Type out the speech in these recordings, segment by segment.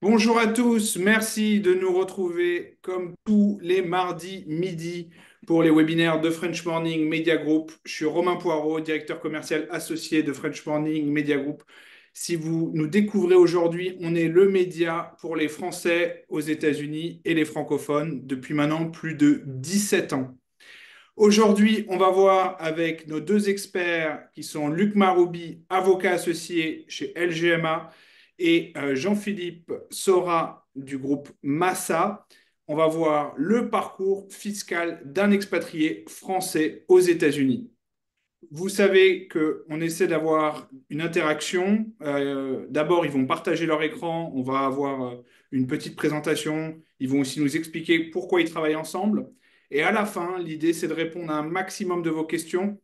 Bonjour à tous, merci de nous retrouver comme tous les mardis midi pour les webinaires de French Morning Media Group. Je suis Romain Poirot, directeur commercial associé de French Morning Media Group. Si vous nous découvrez aujourd'hui, on est le média pour les Français aux États-Unis et les francophones depuis maintenant plus de 17 ans. Aujourd'hui, on va voir avec nos deux experts qui sont Luc Maroubi, avocat associé chez LGMA, et Jean-Philippe Sora du groupe Massa. On va voir le parcours fiscal d'un expatrié français aux États-Unis. Vous savez qu'on essaie d'avoir une interaction. D'abord, ils vont partager leur écran. On va avoir une petite présentation. Ils vont aussi nous expliquer pourquoi ils travaillent ensemble. Et à la fin, l'idée, c'est de répondre à un maximum de vos questions.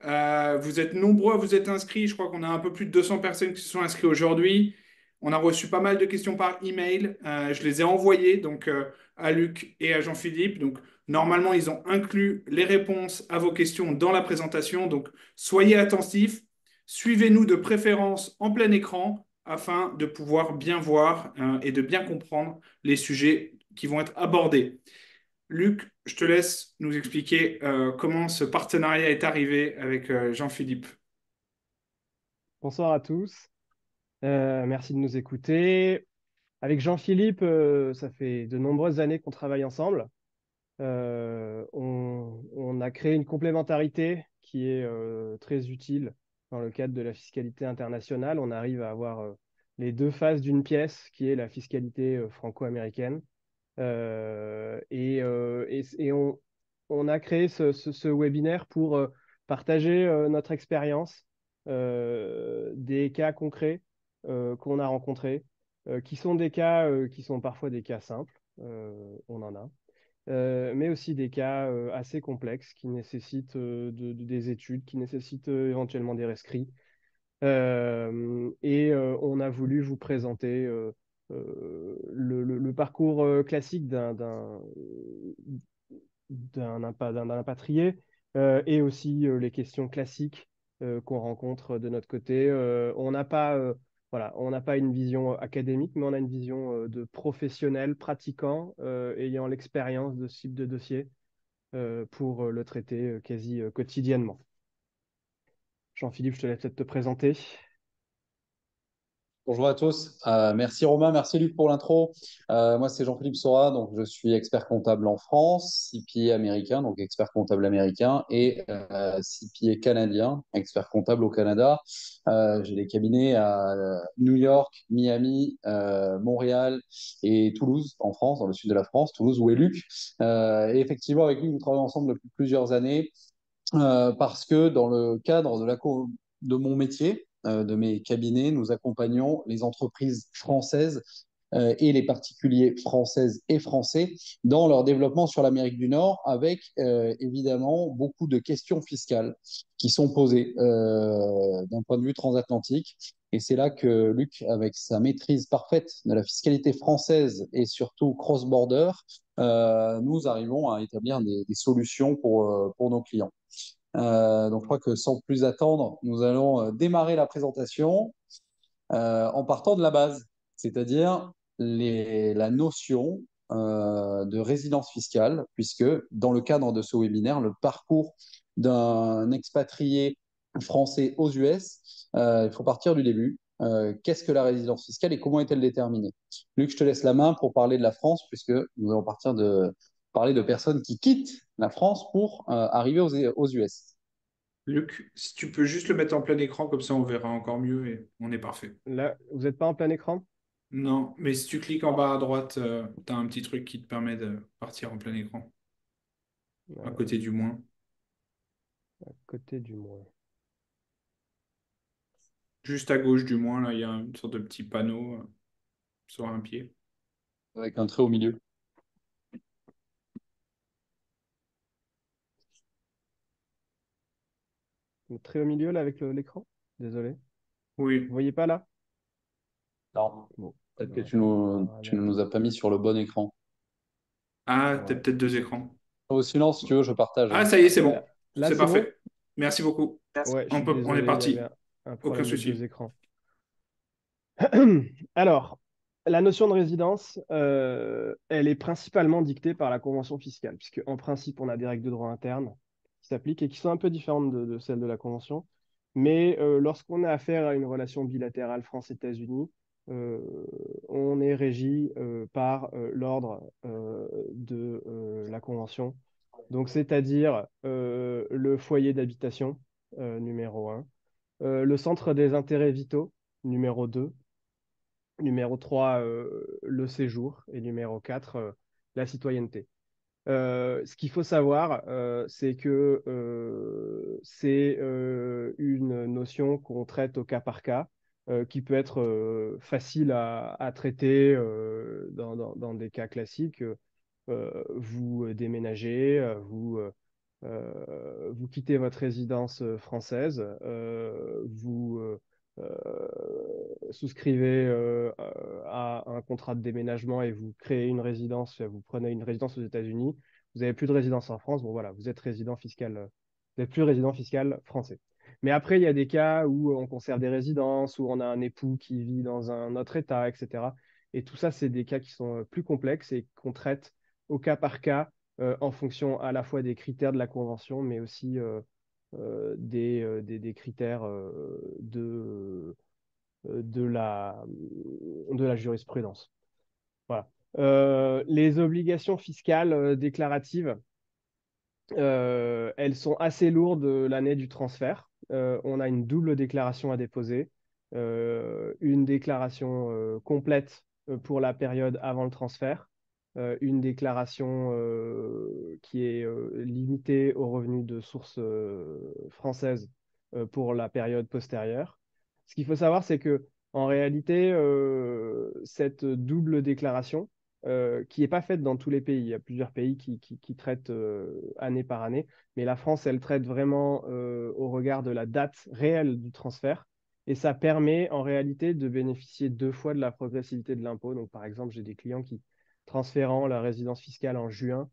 Vous êtes nombreux à vous être inscrits. Je crois qu'on a un peu plus de 200 personnes qui se sont inscrites aujourd'hui. On a reçu pas mal de questions par email. Je les ai envoyées donc, à Luc et à Jean-Philippe. Donc, normalement, ils ont inclus les réponses à vos questions dans la présentation. Donc, soyez attentifs. Suivez-nous de préférence en plein écran afin de pouvoir bien voir et de bien comprendre les sujets qui vont être abordés. Luc, je te laisse nous expliquer comment ce partenariat est arrivé avec Jean-Philippe. Bonsoir à tous. Merci de nous écouter. Avec Jean-Philippe, ça fait de nombreuses années qu'on travaille ensemble. On a créé une complémentarité qui est très utile dans le cadre de la fiscalité internationale. On arrive à avoir les deux faces d'une pièce, qui est la fiscalité franco-américaine. On a créé ce webinaire pour partager notre expérience, des cas concrets qu'on a rencontrés, qui sont des cas qui sont parfois des cas simples, on en a, mais aussi des cas assez complexes qui nécessitent des études, qui nécessitent éventuellement des rescrits. On a voulu vous présenter le parcours classique d'un impatrié, et aussi les questions classiques qu'on rencontre de notre côté. On n'a pas, voilà, on n'a pas une vision académique, mais on a une vision de professionnel pratiquant, ayant l'expérience de ce type de dossier pour le traiter quasi quotidiennement. Jean-Philippe, je te laisse peut-être te présenter. Bonjour à tous. Merci Romain, merci Luc pour l'intro. Moi, c'est Jean-Philippe Sora, donc je suis expert comptable en France, CPA américain, donc expert comptable américain, et CPA canadien, expert comptable au Canada. J'ai des cabinets à New York, Miami, Montréal et Toulouse en France, dans le sud de la France, Toulouse où est Luc. Et effectivement, avec lui, nous travaillons ensemble depuis plusieurs années parce que dans le cadre de mon métier, de mes cabinets, nous accompagnons les entreprises françaises et les particuliers françaises et français dans leur développement sur l'Amérique du Nord, avec évidemment beaucoup de questions fiscales qui sont posées d'un point de vue transatlantique. Et c'est là que Luc, avec sa maîtrise parfaite de la fiscalité française et surtout cross-border, nous arrivons à établir des solutions pour nos clients. Donc, je crois que sans plus attendre, nous allons démarrer la présentation en partant de la base, c'est-à-dire la notion de résidence fiscale, puisque dans le cadre de ce webinaire, le parcours d'un expatrié français aux US, il faut partir du début. Qu'est-ce que la résidence fiscale et comment est-elle déterminée? Luc, je te laisse la main pour parler de la France, puisque nous allons parler de personnes qui quittent la France pour arriver aux US. Luc, si tu peux juste le mettre en plein écran, comme ça on verra encore mieux et on est parfait. Là, vous n'êtes pas en plein écran? Non, mais si tu cliques en bas à droite, tu as un petit truc qui te permet de partir en plein écran, à Euh, côté du moins. à côté du moins. Juste à gauche du moins, là, il y a une sorte de petit panneau sur un pied. Avec un trait au milieu. Très au milieu, là, avec l'écran? Désolé. Vous Oui. voyez pas là? Non. Bon. Peut-être que Alors, alors, tu ne allez. nous as pas mis sur le bon écran. Ah, t'as Ouais. peut-être deux écrans. Sinon, si tu veux, je partage, Ah, hein. ça y est, c'est Là, bon. là, C'est c'est bon? parfait. Merci beaucoup. Ouais, je suis On est désolé, il y avait parti. un Aucun problème de deux souci. écrans. Alors, La notion de résidence, elle est principalement dictée par la convention fiscale, puisque en principe, on a des règles de droit interne qui s'appliquent et qui sont un peu différentes de celles de la convention. Mais lorsqu'on a affaire à une relation bilatérale France-États-Unis, euh, on est régi par l'ordre de la convention. Donc, c'est-à-dire le foyer d'habitation, numéro un, le centre des intérêts vitaux, numéro 2. Numéro 3, le séjour. Et numéro 4, la citoyenneté. Ce qu'il faut savoir, c'est que c'est une notion qu'on traite au cas par cas, qui peut être facile à traiter dans des cas classiques. Vous déménagez, vous quittez votre résidence française, souscrivez à un contrat de déménagement et vous créez une résidence, vous prenez une résidence aux États-Unis, vous n'avez plus de résidence en France, bon voilà, vous êtes résident fiscal, vous n'êtes plus résident fiscal français. Mais après, il y a des cas où on conserve des résidences, où on a un époux qui vit dans un autre État, etc. Et tout ça, c'est des cas qui sont plus complexes et qu'on traite au cas par cas en fonction à la fois des critères de la Convention, mais aussi des critères de la jurisprudence. Voilà. Les obligations fiscales déclaratives, elles sont assez lourdes l'année du transfert. On a une double déclaration à déposer, une déclaration complète pour la période avant le transfert, une déclaration qui est limitée aux revenus de source française pour la période postérieure. Ce qu'il faut savoir, c'est que en réalité, cette double déclaration, qui n'est pas faite dans tous les pays. Il y a plusieurs pays qui traitent année par année, mais la France, elle traite vraiment au regard de la date réelle du transfert. Et ça permet en réalité de bénéficier deux fois de la progressivité de l'impôt. Donc, par exemple, j'ai des clients qui, transférant la résidence fiscale en juin,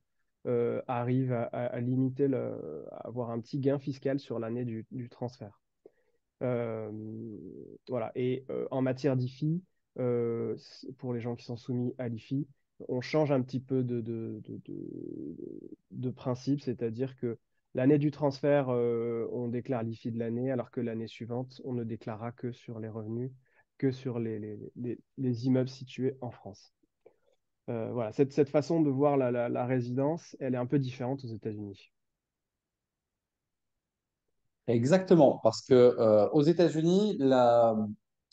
arrivent à limiter, à avoir un petit gain fiscal sur l'année du transfert. Euh, voilà. Et en matière d'IFI, pour les gens qui sont soumis à l'IFI, on change un petit peu de principe, c'est-à-dire que l'année du transfert, on déclare l'IFI de l'année, alors que l'année suivante, on ne déclarera que sur les revenus, que sur les immeubles situés en France. Voilà, cette façon de voir la résidence, elle est un peu différente aux États-Unis. Exactement, parce que aux États-Unis, la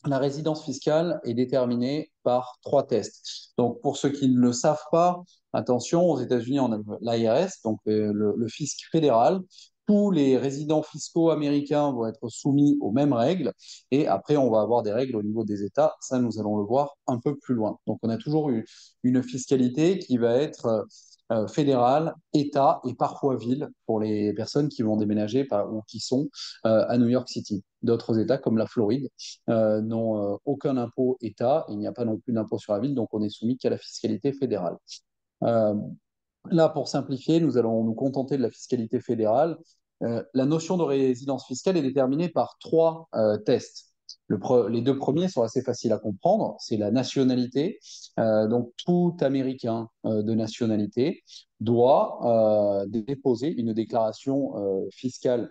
résidence fiscale est déterminée par trois tests. Donc, pour ceux qui ne le savent pas, attention, aux États-Unis, on a l'IRS, donc le fisc fédéral. Tous les résidents fiscaux américains vont être soumis aux mêmes règles. Et après, on va avoir des règles au niveau des États. Ça, nous allons le voir un peu plus loin. Donc, on a toujours une fiscalité qui va être fédérale, État et parfois ville pour les personnes qui vont déménager ou qui sont à New York City. D'autres États comme la Floride n'ont aucun impôt État, il n'y a pas non plus d'impôt sur la ville, donc on est soumis qu'à la fiscalité fédérale. Euh, Là, pour simplifier, nous allons nous contenter de la fiscalité fédérale. La notion de résidence fiscale est déterminée par trois tests. Les deux premiers sont assez faciles à comprendre. C'est la nationalité. Donc, tout Américain de nationalité doit déposer une déclaration fiscale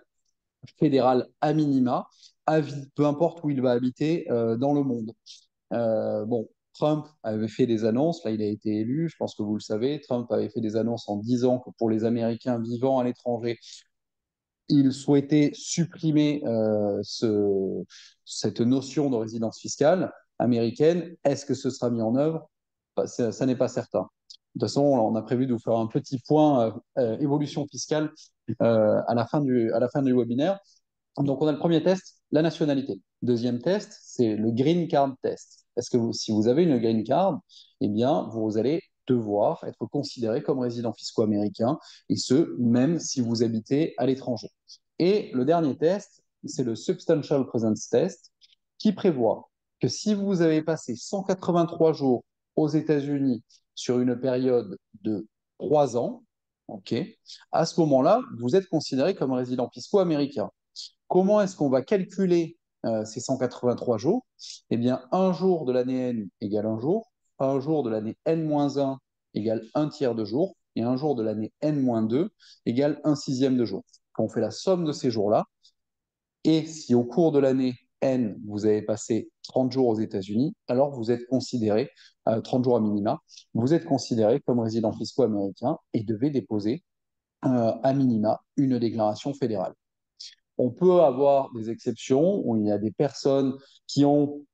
fédérale à minima, à vie, peu importe où il va habiter dans le monde. Bon, Trump avait fait des annonces, là il a été élu, je pense que vous le savez, Trump avait fait des annonces en disant que pour les Américains vivant à l'étranger, il souhaitait supprimer cette notion de résidence fiscale américaine. Est-ce que ce sera mis en œuvre? Ça n'est pas certain. De toute façon, on a prévu de vous faire un petit point évolution fiscale à la fin du webinaire. Donc, on a le premier test, la nationalité. Deuxième test, c'est le green card test. Est-ce que si vous avez une green card, eh bien, vous allez devoir être considéré comme résident fisco-américain, et ce, même si vous habitez à l'étranger. Et le dernier test, c'est le substantial presence test, qui prévoit que si vous avez passé 183 jours aux États-Unis sur une période de 3 ans, ok, à ce moment-là, vous êtes considéré comme résident fisco-américain. Comment est-ce qu'on va calculer ces 183 jours? Eh bien, un jour de l'année N égale un jour, un jour de l'année N-1 égale un tiers de jour, et un jour de l'année N-2 égale un sixième de jour. Quand on fait la somme de ces jours-là, et si au cours de l'année N, vous avez passé 30 jours aux États-Unis, alors vous êtes considéré, 30 jours à minima, vous êtes considéré comme résident fiscaux américain et devez déposer à minima une déclaration fédérale. On peut avoir des exceptions où il y a des personnes qui ont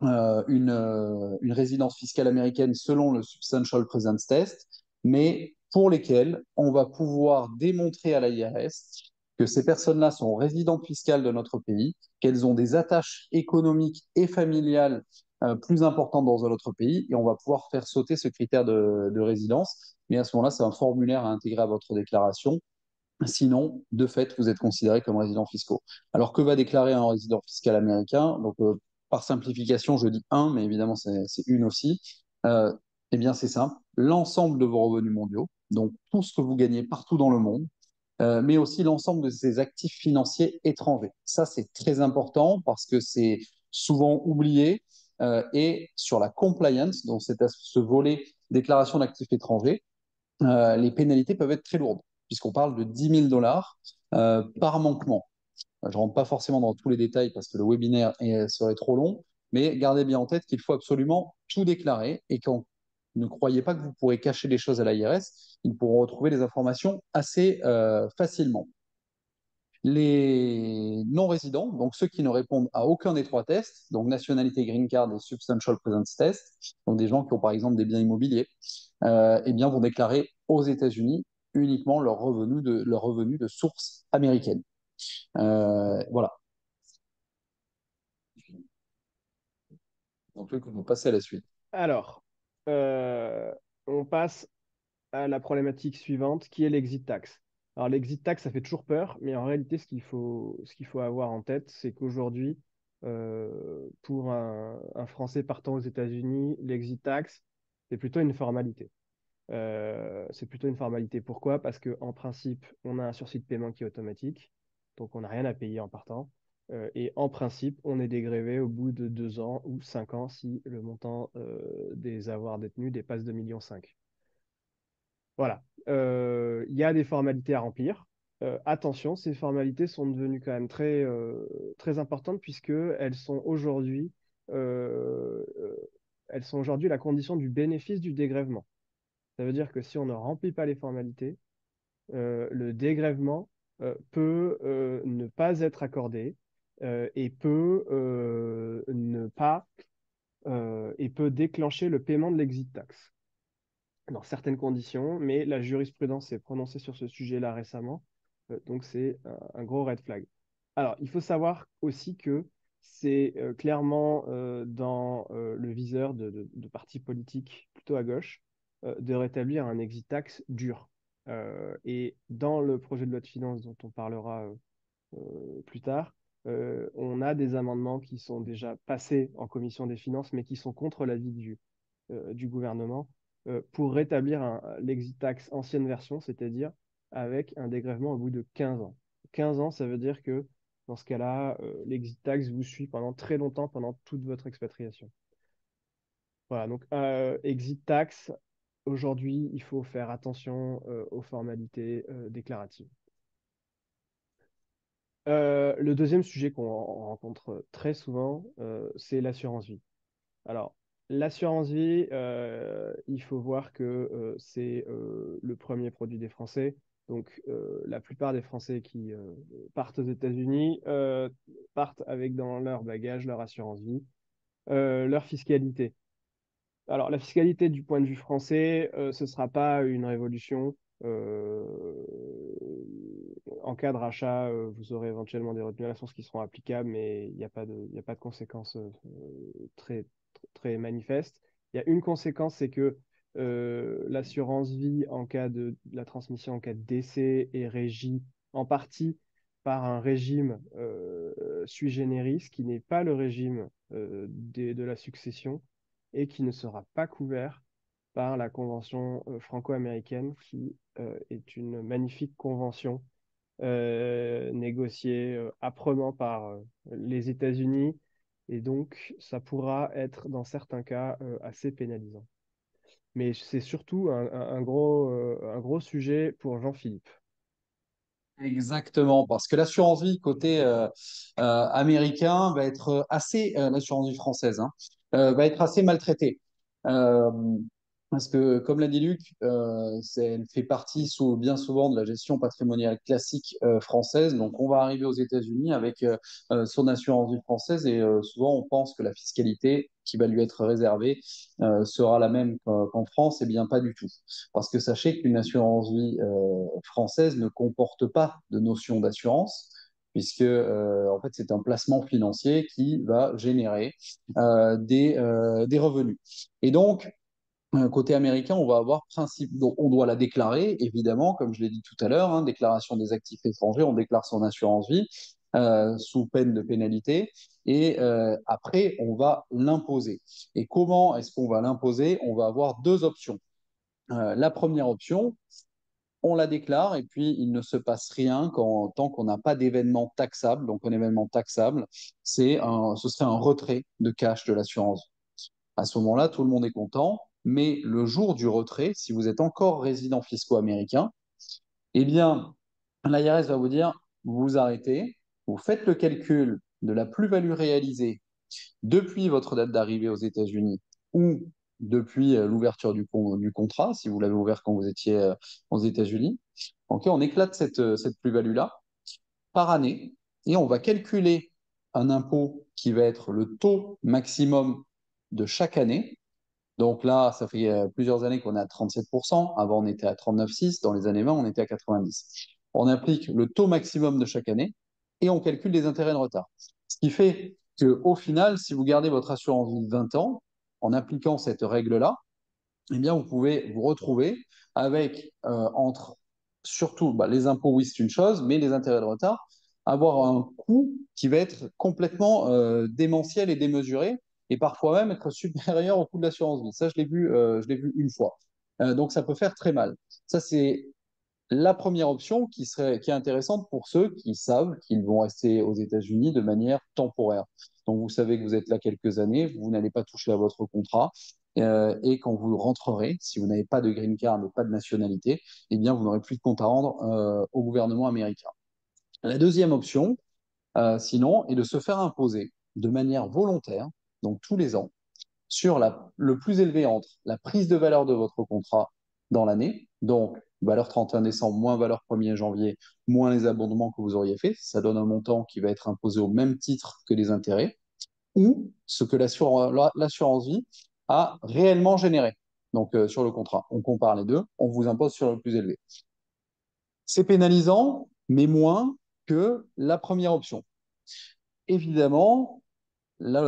une résidence fiscale américaine selon le Substantial Presence Test, mais pour lesquelles on va pouvoir démontrer à l'IRS que ces personnes-là sont résidentes fiscales de notre pays, qu'elles ont des attaches économiques et familiales plus importantes dans un autre pays, et on va pouvoir faire sauter ce critère de résidence. Mais à ce moment-là, c'est un formulaire à intégrer à votre déclaration. Sinon, de fait, vous êtes considéré comme résident fiscaux. Alors, que va déclarer un résident fiscal américain? Donc, par simplification, je dis un, mais évidemment, c'est une aussi. Euh, eh bien, c'est simple. L'ensemble de vos revenus mondiaux, donc tout ce que vous gagnez partout dans le monde, mais aussi l'ensemble de ces actifs financiers étrangers. Ça, c'est très important parce que c'est souvent oublié. Et sur la compliance, donc c'est ce volet déclaration d'actifs étrangers, les pénalités peuvent être très lourdes, puisqu'on parle de 10 000 dollars par manquement. Je ne rentre pas forcément dans tous les détails parce que le webinaire serait trop long, mais gardez bien en tête qu'il faut absolument tout déclarer et quand ne croyez pas que vous pourrez cacher des choses à l'IRS, ils pourront retrouver les informations assez facilement. Les non-résidents, donc ceux qui ne répondent à aucun des trois tests, donc nationalité, green card et substantial presence test, donc des gens qui ont par exemple des biens immobiliers, eh bien, vont déclarer aux États-Unis uniquement leurs revenus de source américaine. Voilà. Donc, on va passer à la suite. Alors, on passe à la problématique suivante, qui est l'exit tax. Alors, l'exit tax, ça fait toujours peur, mais en réalité, ce qu'il faut avoir en tête, c'est qu'aujourd'hui, pour un Français partant aux États-Unis, l'exit tax, c'est plutôt une formalité. C'est plutôt une formalité. Pourquoi? Parce qu'en principe, on a un sursis de paiement qui est automatique, donc on n'a rien à payer en partant. Et en principe, on est dégrévé au bout de 2 ans ou 5 ans si le montant des avoirs détenus dépasse 2,5 millions. Voilà. Il y a des formalités à remplir. Attention, ces formalités sont devenues quand même très importantes puisque euh, euh, elles sont aujourd'hui la condition du bénéfice du dégrèvement. Ça veut dire que si on ne remplit pas les formalités, le dégrèvement peut ne pas être accordé et peut déclencher le paiement de l'exit tax dans certaines conditions, mais la jurisprudence s'est prononcée sur ce sujet-là récemment, donc c'est un gros red flag. Alors, il faut savoir aussi que c'est clairement dans le viseur de partis politiques plutôt à gauche de rétablir un exit tax dur. Et dans le projet de loi de finances dont on parlera plus tard, on a des amendements qui sont déjà passés en commission des finances, mais qui sont contre l'avis du gouvernement pour rétablir l'exit tax ancienne version, c'est-à-dire avec un dégrèvement au bout de 15 ans. 15 ans, ça veut dire que dans ce cas-là, l'exit tax vous suit pendant très longtemps, pendant toute votre expatriation. Voilà, donc exit tax, aujourd'hui, il faut faire attention aux formalités déclaratives. Le deuxième sujet qu'on rencontre très souvent, c'est l'assurance vie. Alors, l'assurance vie, il faut voir que c'est le premier produit des Français. Donc, la plupart des Français qui partent aux États-Unis partent avec dans leur bagage leur assurance vie, leur fiscalité. Alors, la fiscalité du point de vue français, ce ne sera pas une révolution. Euh, En cas de rachat, vous aurez éventuellement des retenues à la source qui seront applicables, mais il y a pas de conséquences très, très manifestes. Il y a une conséquence, c'est que l'assurance vie en cas de la transmission en cas de décès est régie en partie par un régime sui generis qui n'est pas le régime de la succession et qui ne sera pas couvert par la convention franco-américaine qui est une magnifique convention négociée âprement par les États-Unis Et donc, ça pourra être, dans certains cas, assez pénalisant. Mais c'est surtout un gros sujet pour Jean-Philippe. Exactement, parce que l'assurance vie côté américain va être assez, l'assurance vie française, hein, va être assez maltraitée. Euh, Parce que, comme l'a dit Luc, elle fait partie bien souvent de la gestion patrimoniale classique française. Donc, on va arriver aux États-Unis avec son assurance vie française et souvent on pense que la fiscalité qui va lui être réservée sera la même qu'en France. Eh bien, pas du tout. Parce que sachez qu'une assurance vie française ne comporte pas de notion d'assurance, puisque en fait, c'est un placement financier qui va générer des revenus. Et donc, côté américain, on va avoir principe, donc on doit la déclarer, évidemment, comme je l'ai dit tout à l'heure, hein, déclaration des actifs étrangers, on déclare son assurance vie sous peine de pénalité, et après, on va l'imposer. Et comment est-ce qu'on va l'imposer? On va avoir deux options. La première option, on la déclare et puis il ne se passe rien tant qu'on n'a pas d'événement taxable. Donc, un événement taxable, ce serait un retrait de cash de l'assurance. À ce moment-là, tout le monde est content. Mais le jour du retrait, si vous êtes encore résident fiscaux américain, eh bien, l'IRS va vous dire, vous vous arrêtez, vous faites le calcul de la plus-value réalisée depuis votre date d'arrivée aux États-Unis ou depuis l'ouverture du contrat, si vous l'avez ouvert quand vous étiez aux États-Unis. Ok, on éclate cette plus-value-là par année et on va calculer un impôt qui va être le taux maximum de chaque année. Donc là, ça fait plusieurs années qu'on est à 37%. Avant, on était à 39,6. Dans les années 20, on était à 90. On applique le taux maximum de chaque année et on calcule les intérêts de retard. Ce qui fait qu'au final, si vous gardez votre assurance vie de 20 ans, en appliquant cette règle-là, eh bien, vous pouvez vous retrouver avec, surtout, les impôts, oui, c'est une chose, mais les intérêts de retard, avoir un coût qui va être complètement démentiel et démesuré, et parfois même être supérieur au coût de l'assurance vie. Ça, je l'ai vu une fois. Donc, ça peut faire très mal. Ça, c'est la première option qui est intéressante pour ceux qui savent qu'ils vont rester aux États-Unis de manière temporaire. Donc, vous savez que vous êtes là quelques années, vous n'allez pas toucher à votre contrat. Et quand vous rentrerez, si vous n'avez pas de green card et pas de nationalité, eh bien, vous n'aurez plus de compte à rendre au gouvernement américain. La deuxième option, sinon, est de se faire imposer de manière volontaire, donc tous les ans, sur le plus élevé entre la prise de valeur de votre contrat dans l'année, donc valeur 31 décembre moins valeur 1er janvier, moins les abondements que vous auriez fait, ça donne un montant qui va être imposé au même titre que les intérêts, ou ce que l'assurance vie a réellement généré. Donc sur le contrat, on compare les deux, on vous impose sur le plus élevé. C'est pénalisant, mais moins que la première option. Évidemment, là,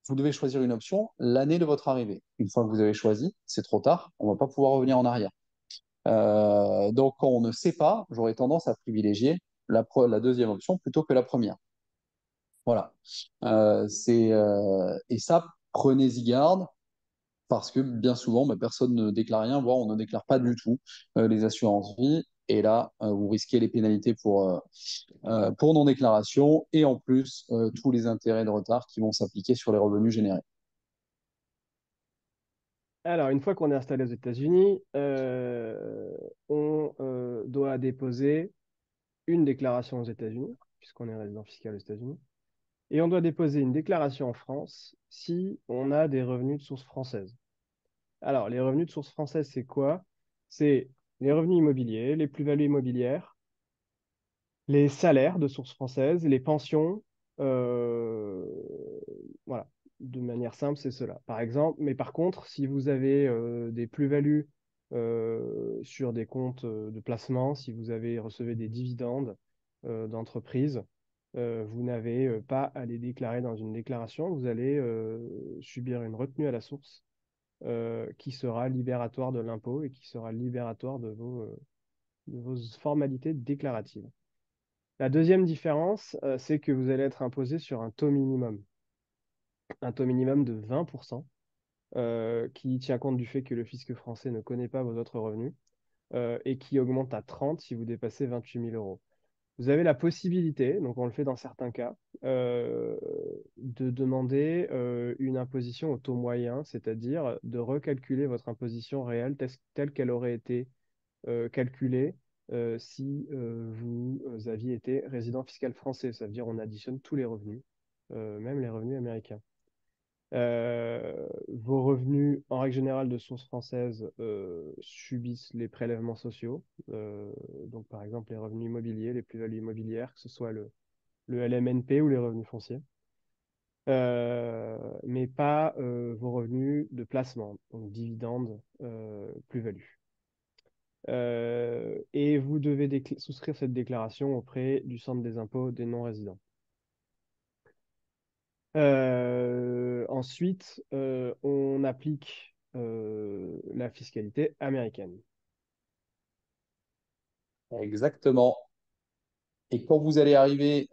vous devez choisir une option l'année de votre arrivée. Une fois que vous avez choisi, c'est trop tard, on ne va pas pouvoir revenir en arrière. Donc, quand on ne sait pas, j'aurais tendance à privilégier la deuxième option plutôt que la première. Voilà. Et ça, prenez-y garde parce que bien souvent, personne ne déclare rien, voire on ne déclare pas du tout les assurances vie. Et là, vous risquez les pénalités pour non-déclaration et en plus tous les intérêts de retard qui vont s'appliquer sur les revenus générés. Alors, une fois qu'on est installé aux États-Unis, on doit déposer une déclaration aux États-Unis, puisqu'on est résident fiscal aux États-Unis, et on doit déposer une déclaration en France si on a des revenus de source française. Alors, les revenus de source française, c'est quoi? C'est les revenus immobiliers, les plus-values immobilières, les salaires de source française, les pensions. euh, voilà, de manière simple, c'est cela. Par exemple, mais par contre, si vous avez des plus-values sur des comptes de placement, si vous avez recevé des dividendes d'entreprise, vous n'avez pas à les déclarer dans une déclaration. Vous allez subir une retenue à la source qui sera libératoire de l'impôt et qui sera libératoire de vos formalités déclaratives. La deuxième différence, c'est que vous allez être imposé sur un taux minimum de 20%, qui tient compte du fait que le fisc français ne connaît pas vos autres revenus, et qui augmente à 30 si vous dépassez 28 000 euros. vous avez la possibilité, donc on le fait dans certains cas, de demander une imposition au taux moyen, c'est-à-dire de recalculer votre imposition réelle telle qu'elle aurait été calculée si vous aviez été résident fiscal français. Ça veut dire on additionne tous les revenus, même les revenus américains. Vos revenus, en règle générale de source française, subissent les prélèvements sociaux. Donc, par exemple, les revenus immobiliers, les plus-values immobilières, que ce soit le LMNP ou les revenus fonciers. Mais pas vos revenus de placement, donc dividendes, plus-values. Et vous devez souscrire cette déclaration auprès du centre des impôts des non-résidents. Ensuite, on applique la fiscalité américaine. Exactement. Et quand vous allez arriver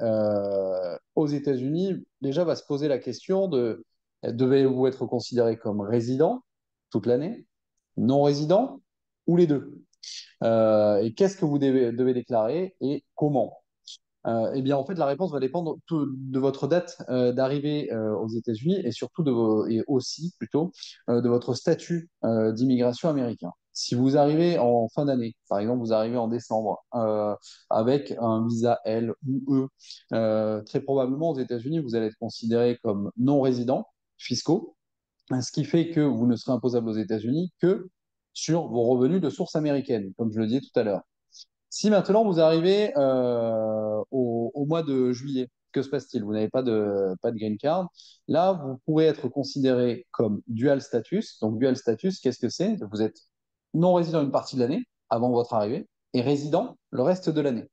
aux États-Unis, déjà va se poser la question de devez-vous être considéré comme résident toute l'année, non résident ou les deux? Et qu'est-ce que vous devez déclarer et comment? Eh bien, en fait, la réponse va dépendre de votre date d'arrivée aux États-Unis et surtout et aussi plutôt de votre statut d'immigration américain. Si vous arrivez en fin d'année, par exemple, vous arrivez en décembre avec un visa L ou E, très probablement aux États-Unis, vous allez être considéré comme non résident fiscaux, ce qui fait que vous ne serez imposable aux États-Unis que sur vos revenus de source américaine, comme je le disais tout à l'heure. Si maintenant vous arrivez au mois de juillet, que se passe-t-il? Vous n'avez pas de green card. Là, vous pourrez être considéré comme dual status. Donc, dual status, qu'est-ce que c'est? Vous êtes non résident une partie de l'année avant votre arrivée et résident le reste de l'année.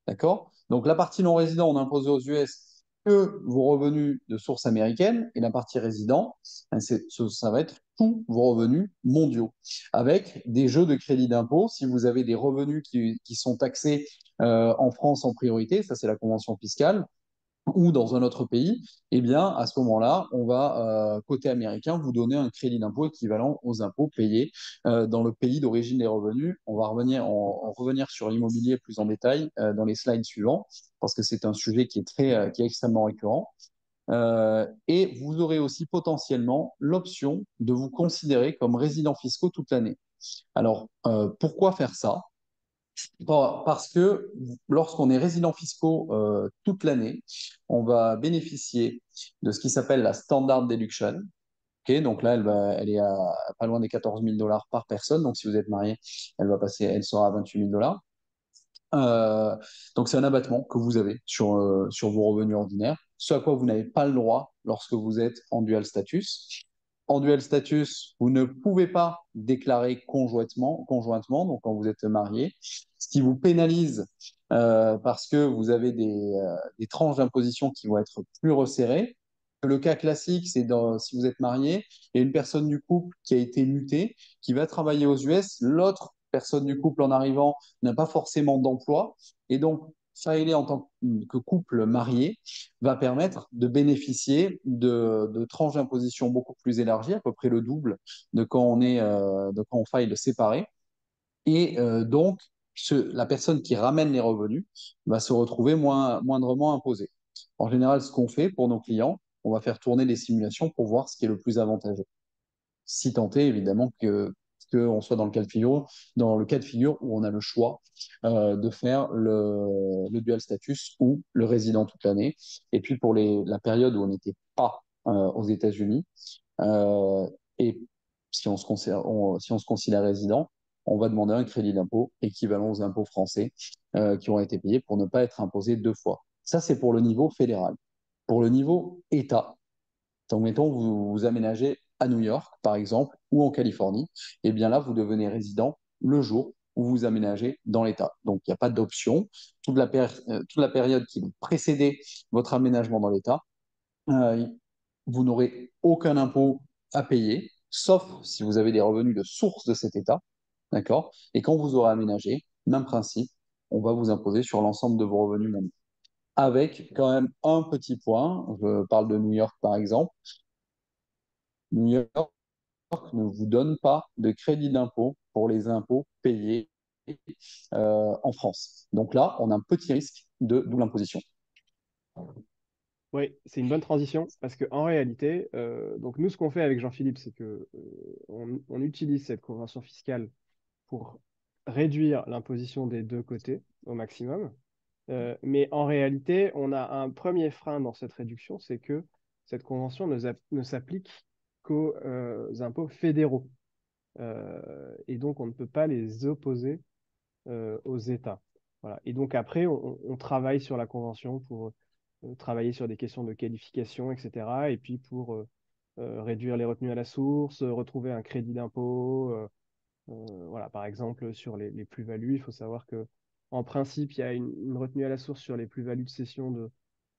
D'accord? Donc, la partie non résident, on impose aux US que vos revenus de source américaine et la partie résident, hein, ça va être tous vos revenus mondiaux avec des jeux de crédit d'impôt. Si vous avez des revenus qui sont taxés en France en priorité, ça c'est la convention fiscale, ou dans un autre pays, eh bien, à ce moment-là, on va, côté américain, vous donner un crédit d'impôt équivalent aux impôts payés dans le pays d'origine des revenus. On va revenir sur l'immobilier plus en détail dans les slides suivants, parce que c'est un sujet qui est extrêmement récurrent. Et vous aurez aussi potentiellement l'option de vous considérer comme résident fiscaux toute l'année. Alors, pourquoi faire ça? Parce que lorsqu'on est résident fiscaux toute l'année, on va bénéficier de ce qui s'appelle la Standard Deduction. Okay, donc là, elle est à pas loin des 14 000 dollars par personne. Donc si vous êtes marié, elle sera à 28 000 dollars. Donc c'est un abattement que vous avez sur vos revenus ordinaires, ce à quoi vous n'avez pas le droit lorsque vous êtes en dual status. En dual status, vous ne pouvez pas déclarer conjointement, donc quand vous êtes marié, ce qui vous pénalise parce que vous avez des tranches d'imposition qui vont être plus resserrées. Le cas classique, si vous êtes marié, il y a une personne du couple qui a été mutée, qui va travailler aux US, l'autre personne du couple en arrivant n'a pas forcément d'emploi. Et donc, Saïlé, en tant que couple marié, va permettre de bénéficier de tranches d'imposition beaucoup plus élargies, à peu près le double de quand on faille le séparer. Et donc, la personne qui ramène les revenus va se retrouver moindrement imposée. En général, ce qu'on fait pour nos clients, on va faire tourner des simulations pour voir ce qui est le plus avantageux. Si tant est, évidemment, qu'on soit dans le cas de figure où on a le choix de faire le dual status ou le résident toute l'année. Et puis pour la période où on n'était pas aux États-Unis, et si on se considère résident, on va demander un crédit d'impôt équivalent aux impôts français qui ont été payés pour ne pas être imposé deux fois. Ça, c'est pour le niveau fédéral. Pour le niveau État, donc, mettons, vous aménagez à New York, par exemple, ou en Californie, et bien là, vous devenez résident le jour où vous aménagez dans l'État. Donc, il n'y a pas d'option. Toute la période qui précédait votre aménagement dans l'État, euh, vous n'aurez aucun impôt à payer, sauf si vous avez des revenus de source de cet État. D'accord? Et quand vous aurez aménagé, même principe, on va vous imposer sur l'ensemble de vos revenus mondiaux. Avec quand même un petit point, je parle de New York par exemple. New York ne vous donne pas de crédit d'impôt pour les impôts payés en France. Donc là, on a un petit risque de double imposition. Oui, c'est une bonne transition parce qu'en réalité, donc nous, ce qu'on fait avec Jean-Philippe, c'est que on utilise cette convention fiscale pour réduire l'imposition des deux côtés au maximum. Mais en réalité, on a un premier frein dans cette réduction, c'est que cette convention ne s'applique qu'aux impôts fédéraux. Et donc, on ne peut pas les opposer aux États. Voilà. Et donc, après, on travaille sur la convention pour travailler sur des questions de qualification, etc. Et puis pour réduire les retenues à la source, retrouver un crédit d'impôt. Voilà, par exemple, sur les plus-values, il faut savoir que en principe, il y a une retenue à la source sur les plus-values de cession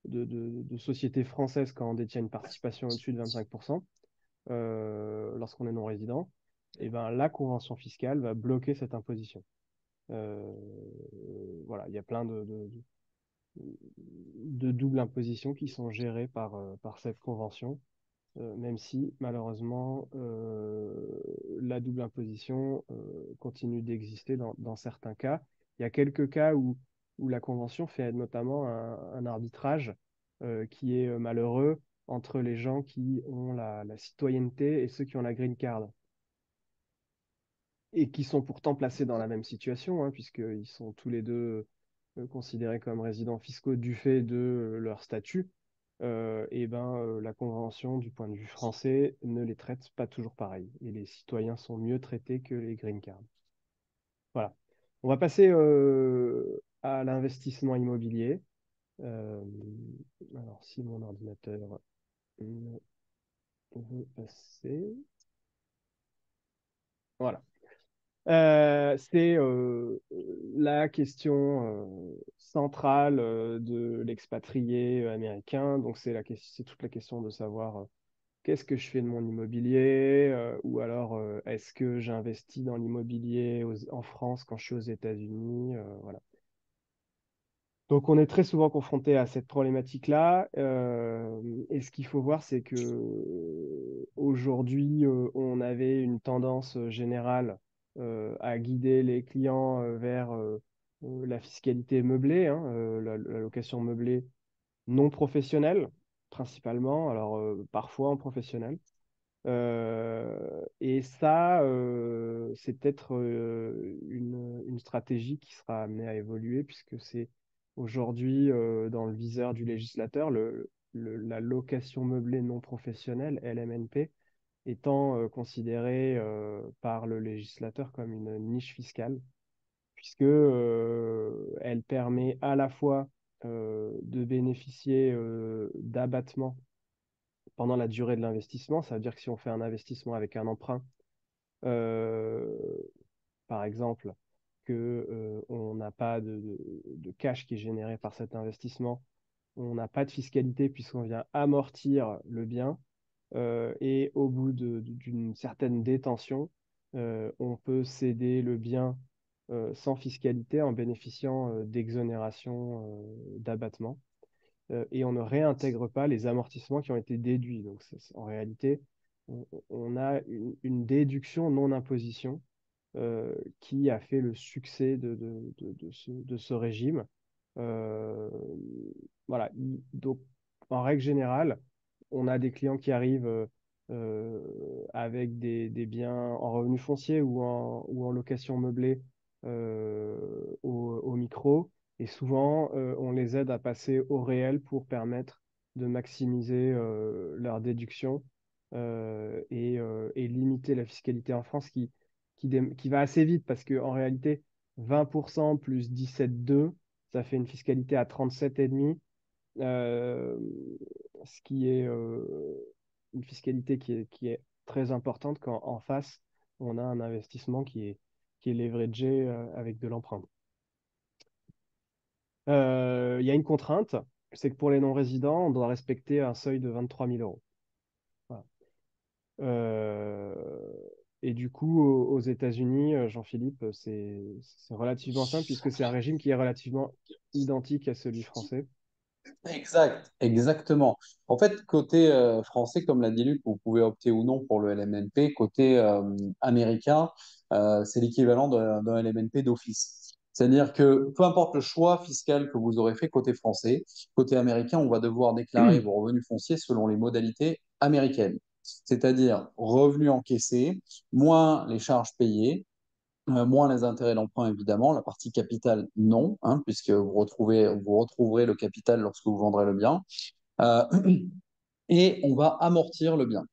de sociétés françaises quand on détient une participation au-dessus de 25%, lorsqu'on est non-résident. Et ben, la convention fiscale va bloquer cette imposition. Euh, voilà, il y a plein de doubles impositions qui sont gérées par cette convention, même si malheureusement la double imposition continue d'exister dans certains cas. Il y a quelques cas où la convention fait notamment un arbitrage qui est malheureux entre les gens qui ont la citoyenneté et ceux qui ont la green card. Et qui sont pourtant placés dans la même situation, hein, puisqu'ils sont tous les deux considérés comme résidents fiscaux du fait de leur statut. Et ben, la Convention, du point de vue français, ne les traite pas toujours pareil. Et les citoyens sont mieux traités que les green cards. Voilà. On va passer à l'investissement immobilier. Euh, alors, si mon ordinateur ne veut passer. Voilà. C'est la question centrale de l'expatrié américain. Donc, c'est toute la question de savoir qu'est-ce que je fais de mon immobilier, ou alors est-ce que j'investis dans l'immobilier en France quand je suis aux États-Unis, voilà. Donc, on est très souvent confronté à cette problématique-là. Et ce qu'il faut voir, c'est que aujourd'hui, on avait une tendance générale à guider les clients vers la fiscalité meublée, hein, la location meublée non professionnelle, principalement, alors parfois en professionnel. Et ça, c'est peut-être une stratégie qui sera amenée à évoluer puisque c'est aujourd'hui dans le viseur du législateur, la location meublée non professionnelle, LMNP, étant considérée par le législateur comme une niche fiscale, puisque elle permet à la fois de bénéficier d'abattements pendant la durée de l'investissement. Ça veut dire que si on fait un investissement avec un emprunt, euh, par exemple, que on n'a pas de cash qui est généré par cet investissement, on n'a pas de fiscalité puisqu'on vient amortir le bien, et au bout d'une certaine détention, on peut céder le bien sans fiscalité en bénéficiant d'exonération d'abattement, et on ne réintègre pas les amortissements qui ont été déduits. Donc, en réalité, on a une déduction non-imposition qui a fait le succès de ce régime. Euh, voilà. Donc, en règle générale, on a des clients qui arrivent avec des biens en revenu foncier ou en location meublée au micro. Et souvent, on les aide à passer au réel pour permettre de maximiser leur déduction et limiter la fiscalité en France qui va assez vite parce qu'en réalité, 20% plus 17,2, ça fait une fiscalité à 37,5, euh, ce qui est une fiscalité qui est très importante quand en face, on a un investissement qui est leveragé avec de l'emprunt. Il y a une contrainte, c'est que pour les non-résidents, on doit respecter un seuil de 23 000 euros. Voilà. Euh, et du coup, aux États-Unis, Jean-Philippe, c'est relativement simple puisque c'est un régime qui est relativement identique à celui français. Exactement. En fait, côté français, comme l'a dit Luc, vous pouvez opter ou non pour le LMNP. Côté américain, c'est l'équivalent d'un LMNP d'office. C'est-à-dire que peu importe le choix fiscal que vous aurez fait côté français, côté américain, on va devoir déclarer vos revenus fonciers selon les modalités américaines. C'est-à-dire revenus encaissés, moins les charges payées, moins les intérêts d'emprunt, évidemment. La partie capitale, non, hein, puisque vous retrouverez le capital lorsque vous vendrez le bien. Euh, et on va amortir le bien.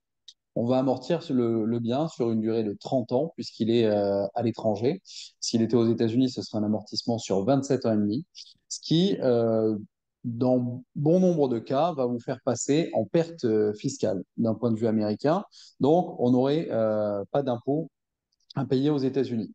On va amortir le bien sur une durée de 30 ans, puisqu'il est à l'étranger. S'il était aux États-Unis, ce serait un amortissement sur 27 ans et demi, ce qui, dans bon nombre de cas, va vous faire passer en perte fiscale d'un point de vue américain. Donc, on n'aurait pas d'impôt à payer aux États-Unis.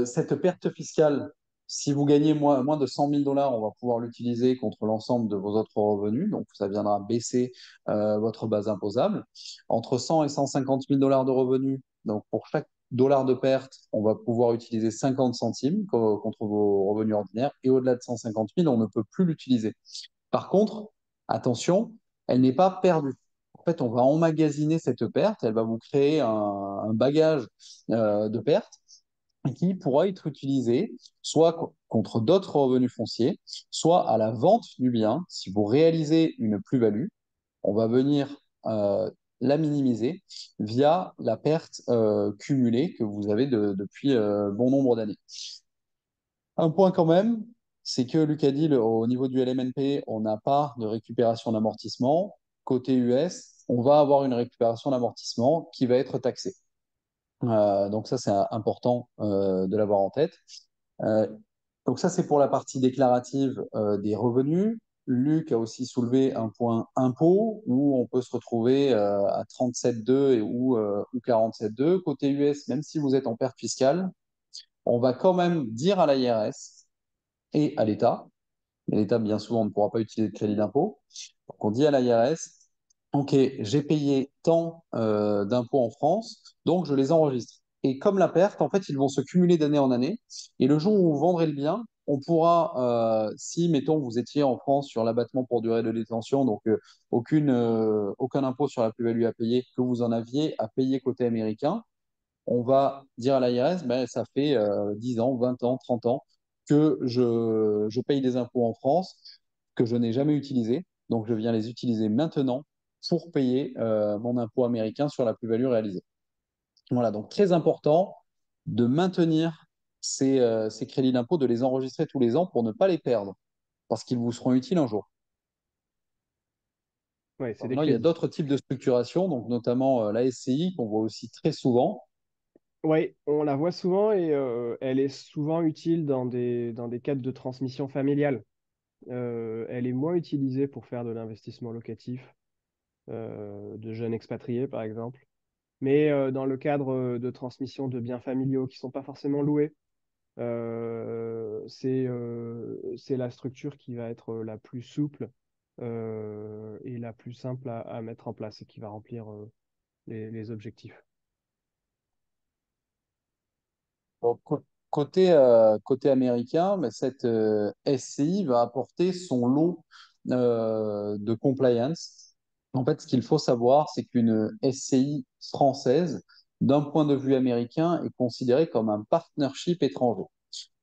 Cette perte fiscale, si vous gagnez moins de 100 000 dollars, on va pouvoir l'utiliser contre l'ensemble de vos autres revenus. Donc, ça viendra baisser votre base imposable. Entre 100 et 150 000 dollars de revenus, donc pour chaque dollar de perte, on va pouvoir utiliser 50 centimes contre vos revenus ordinaires. Et au-delà de 150 000, on ne peut plus l'utiliser. Par contre, attention, elle n'est pas perdue. En fait, on va emmagasiner cette perte, elle va vous créer un bagage de pertes qui pourra être utilisé soit contre d'autres revenus fonciers, soit à la vente du bien. Si vous réalisez une plus-value, on va venir la minimiser via la perte cumulée que vous avez depuis bon nombre d'années. Un point quand même, c'est que Luc a dit, au niveau du LMNP, on n'a pas de récupération d'amortissement. Côté US, on va avoir une récupération d'amortissement qui va être taxée. Donc ça, c'est important de l'avoir en tête. Euh, donc ça, c'est pour la partie déclarative des revenus. Luc a aussi soulevé un point impôt où on peut se retrouver à 37,2 ou 47,2. Côté US, même si vous êtes en perte fiscale, on va quand même dire à l'IRS et à l'État, et l'État, bien souvent, ne pourra pas utiliser de crédit d'impôt. Donc on dit à l'IRS, OK, j'ai payé tant d'impôts en France, donc je les enregistre. Et comme la perte, en fait, ils vont se cumuler d'année en année. Et le jour où vous vendrez le bien, on pourra, si, mettons, vous étiez en France sur l'abattement pour durée de détention, donc aucun impôt sur la plus-value à payer, que vous en aviez à payer côté américain, on va dire à l'IRS, ben, ça fait 10 ans, 20 ans, 30 ans que je paye des impôts en France que je n'ai jamais utilisés. Donc, je viens les utiliser maintenant pour payer mon impôt américain sur la plus-value réalisée. Voilà, donc très important de maintenir ces crédits d'impôt, de les enregistrer tous les ans pour ne pas les perdre, parce qu'ils vous seront utiles un jour. Ouais, c'est des Maintenant, il y a crédits. d'autres types de structuration, donc notamment la SCI qu'on voit aussi très souvent. Oui, on la voit souvent et elle est souvent utile dans des cadres de transmission familiale. Elle est moins utilisée pour faire de l'investissement locatif de jeunes expatriés, par exemple. Mais dans le cadre de transmission de biens familiaux qui ne sont pas forcément loués, c'est la structure qui va être la plus souple et la plus simple à mettre en place et qui va remplir les objectifs. Donc, côté américain, mais cette SCI va apporter son lot de compliance. En fait, ce qu'il faut savoir, c'est qu'une SCI française, d'un point de vue américain, est considérée comme un partnership étranger,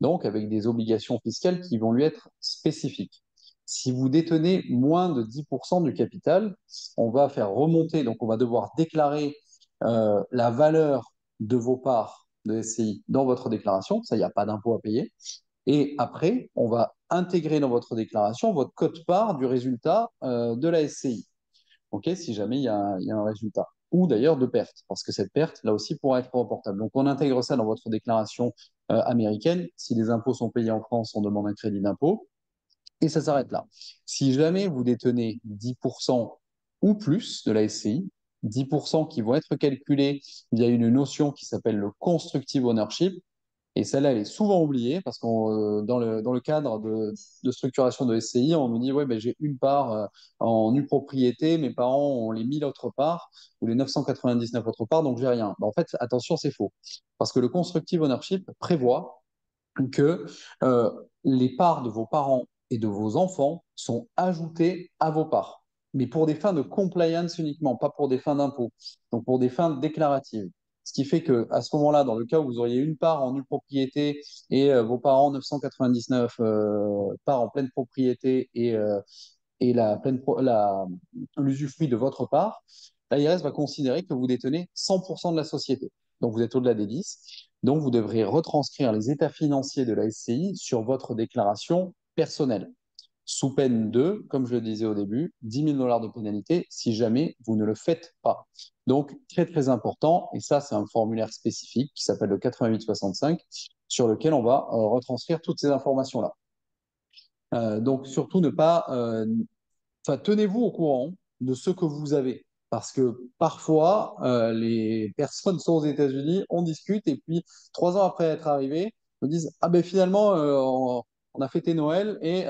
donc avec des obligations fiscales qui vont lui être spécifiques. Si vous détenez moins de 10% du capital, on va faire remonter, donc on va devoir déclarer la valeur de vos parts de SCI dans votre déclaration. Ça, il n'y a pas d'impôt à payer. Et après, on va intégrer dans votre déclaration votre quote-part du résultat de la SCI. OK, si jamais il y a un résultat. Ou d'ailleurs de perte, parce que cette perte, là aussi, pourra être reportable. Donc, on intègre ça dans votre déclaration américaine. Si les impôts sont payés en France, on demande un crédit d'impôt. Et ça s'arrête là. Si jamais vous détenez 10% ou plus de la SCI, 10% qui vont être calculés via une notion qui s'appelle le constructive ownership, et celle-là, elle est souvent oubliée parce que dans le cadre de structuration de SCI, on nous dit, ouais, ben, j'ai une part en nue propriété, mes parents ont les 1000 autres parts ou les 999 autres parts, donc j'ai rien. Ben, en fait, attention, c'est faux. Parce que le constructive ownership prévoit que les parts de vos parents et de vos enfants sont ajoutés à vos parts, mais pour des fins de compliance uniquement, pas pour des fins d'impôt, donc pour des fins déclaratives. Ce qui fait que à ce moment-là, dans le cas où vous auriez une part en nulle propriété et vos parents 999 parts en pleine propriété et l'usufruit de votre part, l'IRS va considérer que vous détenez 100% de la société. Donc vous êtes au-delà des 10. Donc vous devrez retranscrire les états financiers de la SCI sur votre déclaration personnelle, sous peine de, comme je le disais au début, 10 000 dollars de pénalité si jamais vous ne le faites pas. Donc, très très important, et ça c'est un formulaire spécifique qui s'appelle le 8865, sur lequel on va retranscrire toutes ces informations-là. Donc, surtout ne pas, enfin, tenez-vous au courant de ce que vous avez. Parce que parfois, les personnes sont aux États-Unis, on discute, et puis 3 ans après être arrivés, nous disent, ah ben finalement, on a fêté Noël et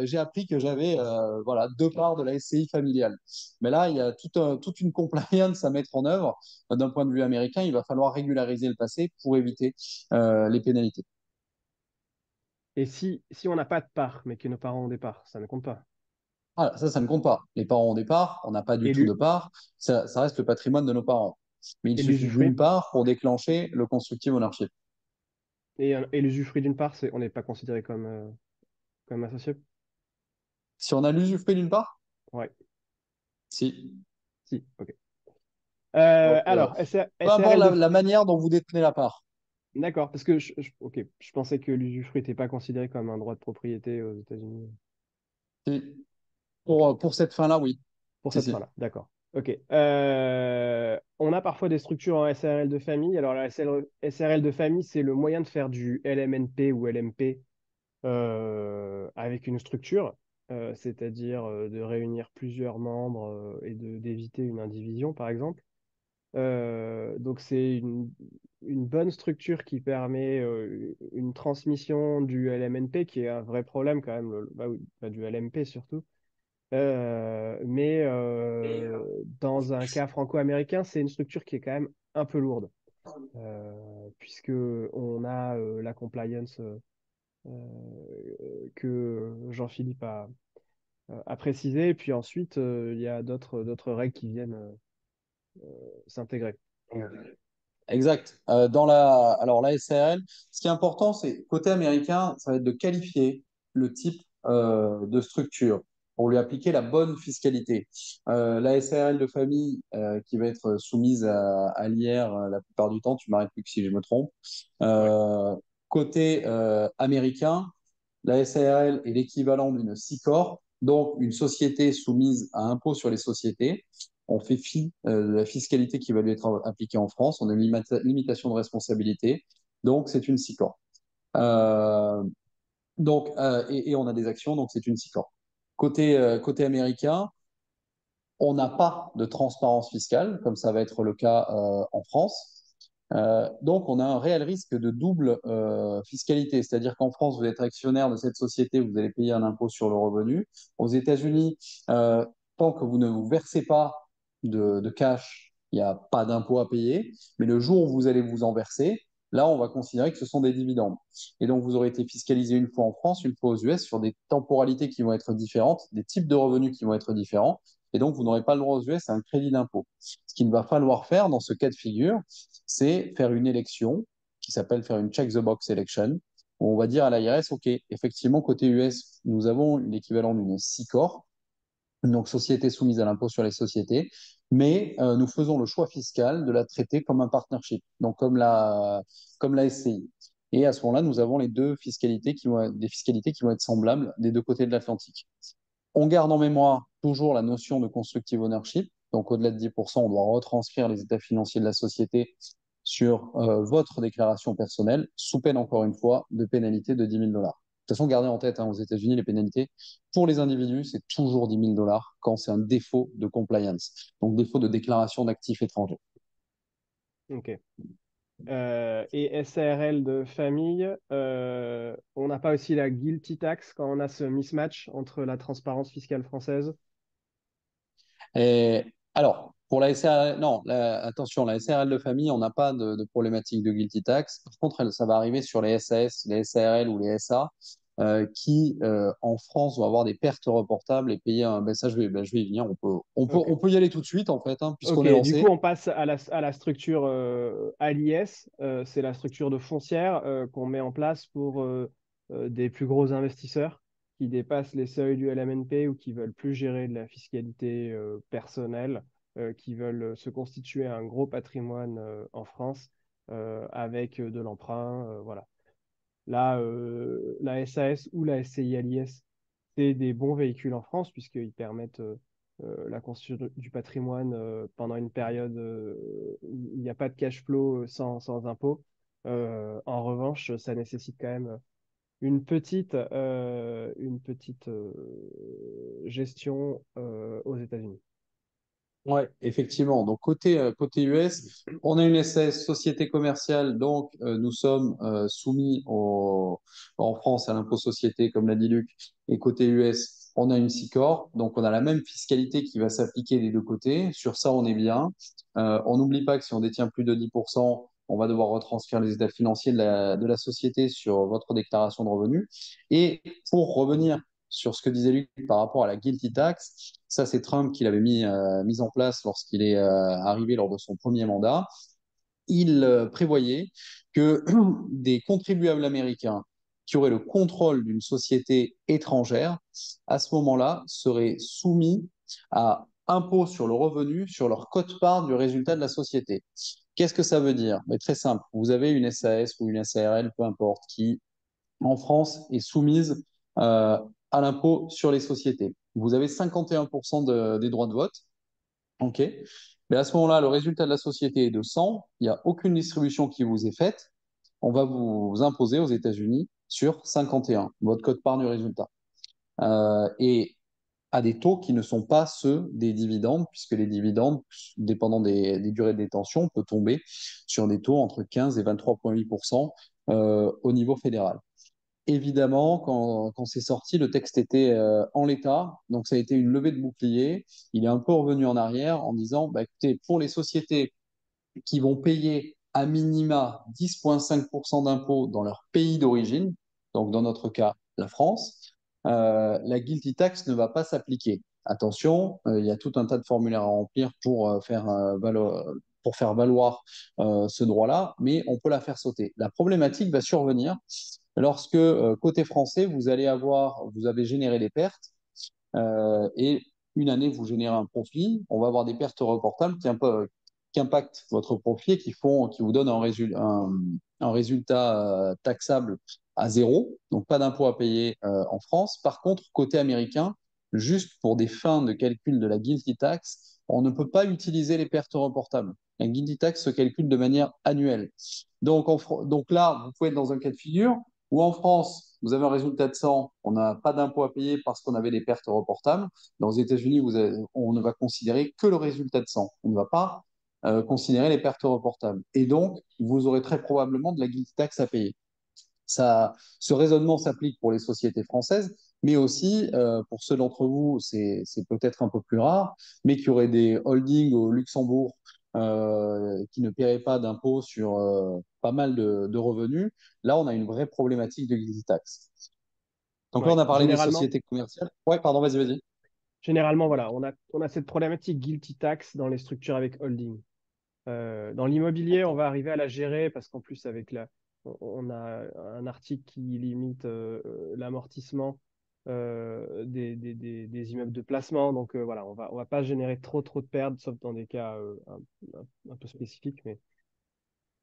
j'ai appris que j'avais voilà, 2 parts de la SCI familiale. Mais là, il y a toute une compliance à mettre en œuvre. D'un point de vue américain, il va falloir régulariser le passé pour éviter les pénalités. Et si on n'a pas de part, mais que nos parents ont des parts, ça ne compte pas. Ah, ça ne compte pas. Les parents ont des parts, on n'a pas du Et tout de part. Ça reste le patrimoine de nos parents. Mais il suffit d'une l'usufruit? part pour déclencher le constructive ownership. Et l'usufruit d'une part, on n'est pas considéré comme associé? Si on a l'usufruit d'une part, Ouais, si. si, ok. Donc, Alors, peu importe SRL de... la manière dont vous détenez la part. D'accord, parce que ok, je pensais que l'usufruit n'était pas considéré comme un droit de propriété aux États-Unis. Si. Ok, Pour cette fin-là, oui. pour Si, cette si. fin-là, d'accord. Ok. On a parfois des structures en SRL de famille. Alors, la SRL de famille, c'est le moyen de faire du LMNP ou LMP avec une structure, c'est-à-dire de réunir plusieurs membres et d'éviter une indivision, par exemple. Donc c'est une bonne structure qui permet une transmission du LMNP, qui est un vrai problème quand même, bah oui, bah, du LMP surtout. Mais dans un cas franco-américain, c'est une structure qui est quand même un peu lourde, puisque on a la compliance que Jean-Philippe a précisé, et puis ensuite il y a d'autres règles qui viennent s'intégrer. Exact. Alors, la SARL, ce qui est important, c'est côté américain, ça va être de qualifier le type de structure pour lui appliquer la bonne fiscalité. La SARL de famille qui va être soumise à l'IR la plupart du temps, tu m'arrêtes plus que si je me trompe. Ouais. Euh, Côté américain, la SARL est l'équivalent d'une C-Corp, donc une société soumise à impôt sur les sociétés. On fait fi de la fiscalité qui va lui être appliquée en France. On a une limitation de responsabilité. Donc, c'est une C-Corp. Euh, et on a des actions, donc c'est une C-Corp. Côté américain, on n'a pas de transparence fiscale, comme ça va être le cas en France. Donc, on a un réel risque de double fiscalité, c'est-à-dire qu'en France, vous êtes actionnaire de cette société, vous allez payer un impôt sur le revenu. Aux États-Unis, tant que vous ne vous versez pas de cash, il n'y a pas d'impôt à payer. Mais le jour où vous allez vous en verser, là, on va considérer que ce sont des dividendes. Et donc, vous aurez été fiscalisé une fois en France, une fois aux US, sur des temporalités qui vont être différentes, des types de revenus qui vont être différents. Et donc, vous n'aurez pas le droit aux US à un crédit d'impôt. Ce qu'il va falloir faire dans ce cas de figure, c'est faire une élection qui s'appelle faire une check the box election, où on va dire à l'IRS, OK, effectivement, côté US, nous avons l'équivalent d'une C-Corp, donc société soumise à l'impôt sur les sociétés, mais nous faisons le choix fiscal de la traiter comme un partnership, donc comme la SCI. Et à ce moment-là, nous avons les deux fiscalités des fiscalités qui vont être semblables des deux côtés de l'Atlantique. On garde en mémoire toujours la notion de constructive ownership. Donc, au-delà de 10%, on doit retranscrire les états financiers de la société sur votre déclaration personnelle, sous peine, encore une fois, de pénalité de 10 000 dollars. De toute façon, gardez en tête, hein, aux États-Unis, les pénalités pour les individus, c'est toujours 10 000 dollars quand c'est un défaut de compliance, donc défaut de déclaration d'actifs étrangers. Ok. Et SARL de famille, on n'a pas aussi la guilty tax quand on a ce mismatch entre la transparence fiscale française? Et alors, pour la SRL, non, attention, la SRL de famille, on n'a pas de problématique de guilty tax. Par contre, ça va arriver sur les SAS, les SARL ou les SA. qui, en France, vont avoir des pertes reportables et payer un. Ben ça, je vais y venir. Ok. On peut y aller tout de suite, en fait, hein, Ok, puisqu'on est du lancé. coup, on passe à la structure à l'IS. C'est la structure de foncière qu'on met en place pour des plus gros investisseurs qui dépassent les seuils du LMNP ou qui veulent plus gérer de la fiscalité personnelle, qui veulent se constituer un gros patrimoine en France avec de l'emprunt. Voilà. Là, la SAS ou la SCI à l'IS, c'est des bons véhicules en France puisqu'ils permettent la constitution du patrimoine pendant une période où il n'y a pas de cash flow sans impôt. En revanche, ça nécessite quand même une petite gestion aux États-Unis. Ouais, effectivement. Donc côté US, on a une SAS, société commerciale, donc nous sommes soumis en France à l'impôt société, comme l'a dit Luc. Et côté US, on a une C-Corp, donc on a la même fiscalité qui va s'appliquer des deux côtés. Sur ça, on est bien. On n'oublie pas que si on détient plus de 10%, on va devoir retranscrire les états financiers de la société sur votre déclaration de revenus. Et pour revenir sur ce que disait Luc par rapport à la guilty tax, ça, c'est Trump qui l'avait mis en place lorsqu'il est arrivé lors de son premier mandat. Il prévoyait que des contribuables américains qui auraient le contrôle d'une société étrangère, à ce moment-là, seraient soumis à impôt sur le revenu sur leur quote-part du résultat de la société. Qu'est-ce que ça veut dire? Mais très simple. Vous avez une SAS ou une SARL, peu importe, qui en France est soumise à l'impôt sur les sociétés. Vous avez 51% des droits de vote. OK. Mais à ce moment-là, le résultat de la société est de 100. Il n'y a aucune distribution qui vous est faite. On va vous imposer aux États-Unis sur 51, votre code-part du résultat. Et à des taux qui ne sont pas ceux des dividendes, puisque les dividendes, dépendant des durées de détention, peut tomber sur des taux entre 15 et 23,8% au niveau fédéral. Évidemment, quand c'est sorti, le texte était en l'état, donc ça a été une levée de bouclier. Il est un peu revenu en arrière en disant, bah, écoutez, pour les sociétés qui vont payer à minima 10,5% d'impôts dans leur pays d'origine, donc dans notre cas, la France, la guilty tax ne va pas s'appliquer. Attention, il y a tout un tas de formulaires à remplir pour faire valoir ce droit-là, mais on peut la faire sauter. La problématique va survenir lorsque, côté français, vous avez généré des pertes et une année, vous générez un profit, on va avoir des pertes reportables qui impactent votre profit et qui vous donnent un résultat taxable à zéro, donc pas d'impôt à payer en France. Par contre, côté américain, juste pour des fins de calcul de la guilty tax, on ne peut pas utiliser les pertes reportables. La guilty tax se calcule de manière annuelle. Donc là, vous pouvez être dans un cas de figure où en France, vous avez un résultat de 100, on n'a pas d'impôt à payer parce qu'on avait des pertes reportables. Dans les États-Unis, on ne va considérer que le résultat de 100. On ne va pas considérer les pertes reportables. Et donc, vous aurez très probablement de la guilty tax à payer. Ce raisonnement s'applique pour les sociétés françaises, mais aussi pour ceux d'entre vous, c'est peut-être un peu plus rare, mais qui auraient des holdings au Luxembourg qui ne paieraient pas d'impôts sur pas mal de revenus. Là, on a une vraie problématique de guilty tax. Donc là, on Ouais. a parlé des sociétés commerciales. Ouais, pardon, vas-y, vas-y. Généralement, voilà, on a cette problématique guilty tax dans les structures avec holding. Dans l'immobilier, on va arriver à la gérer parce qu'en plus, on a un article qui limite l'amortissement des immeubles de placement. Donc voilà, on va pas générer trop de pertes, sauf dans des cas un peu spécifiques. Mais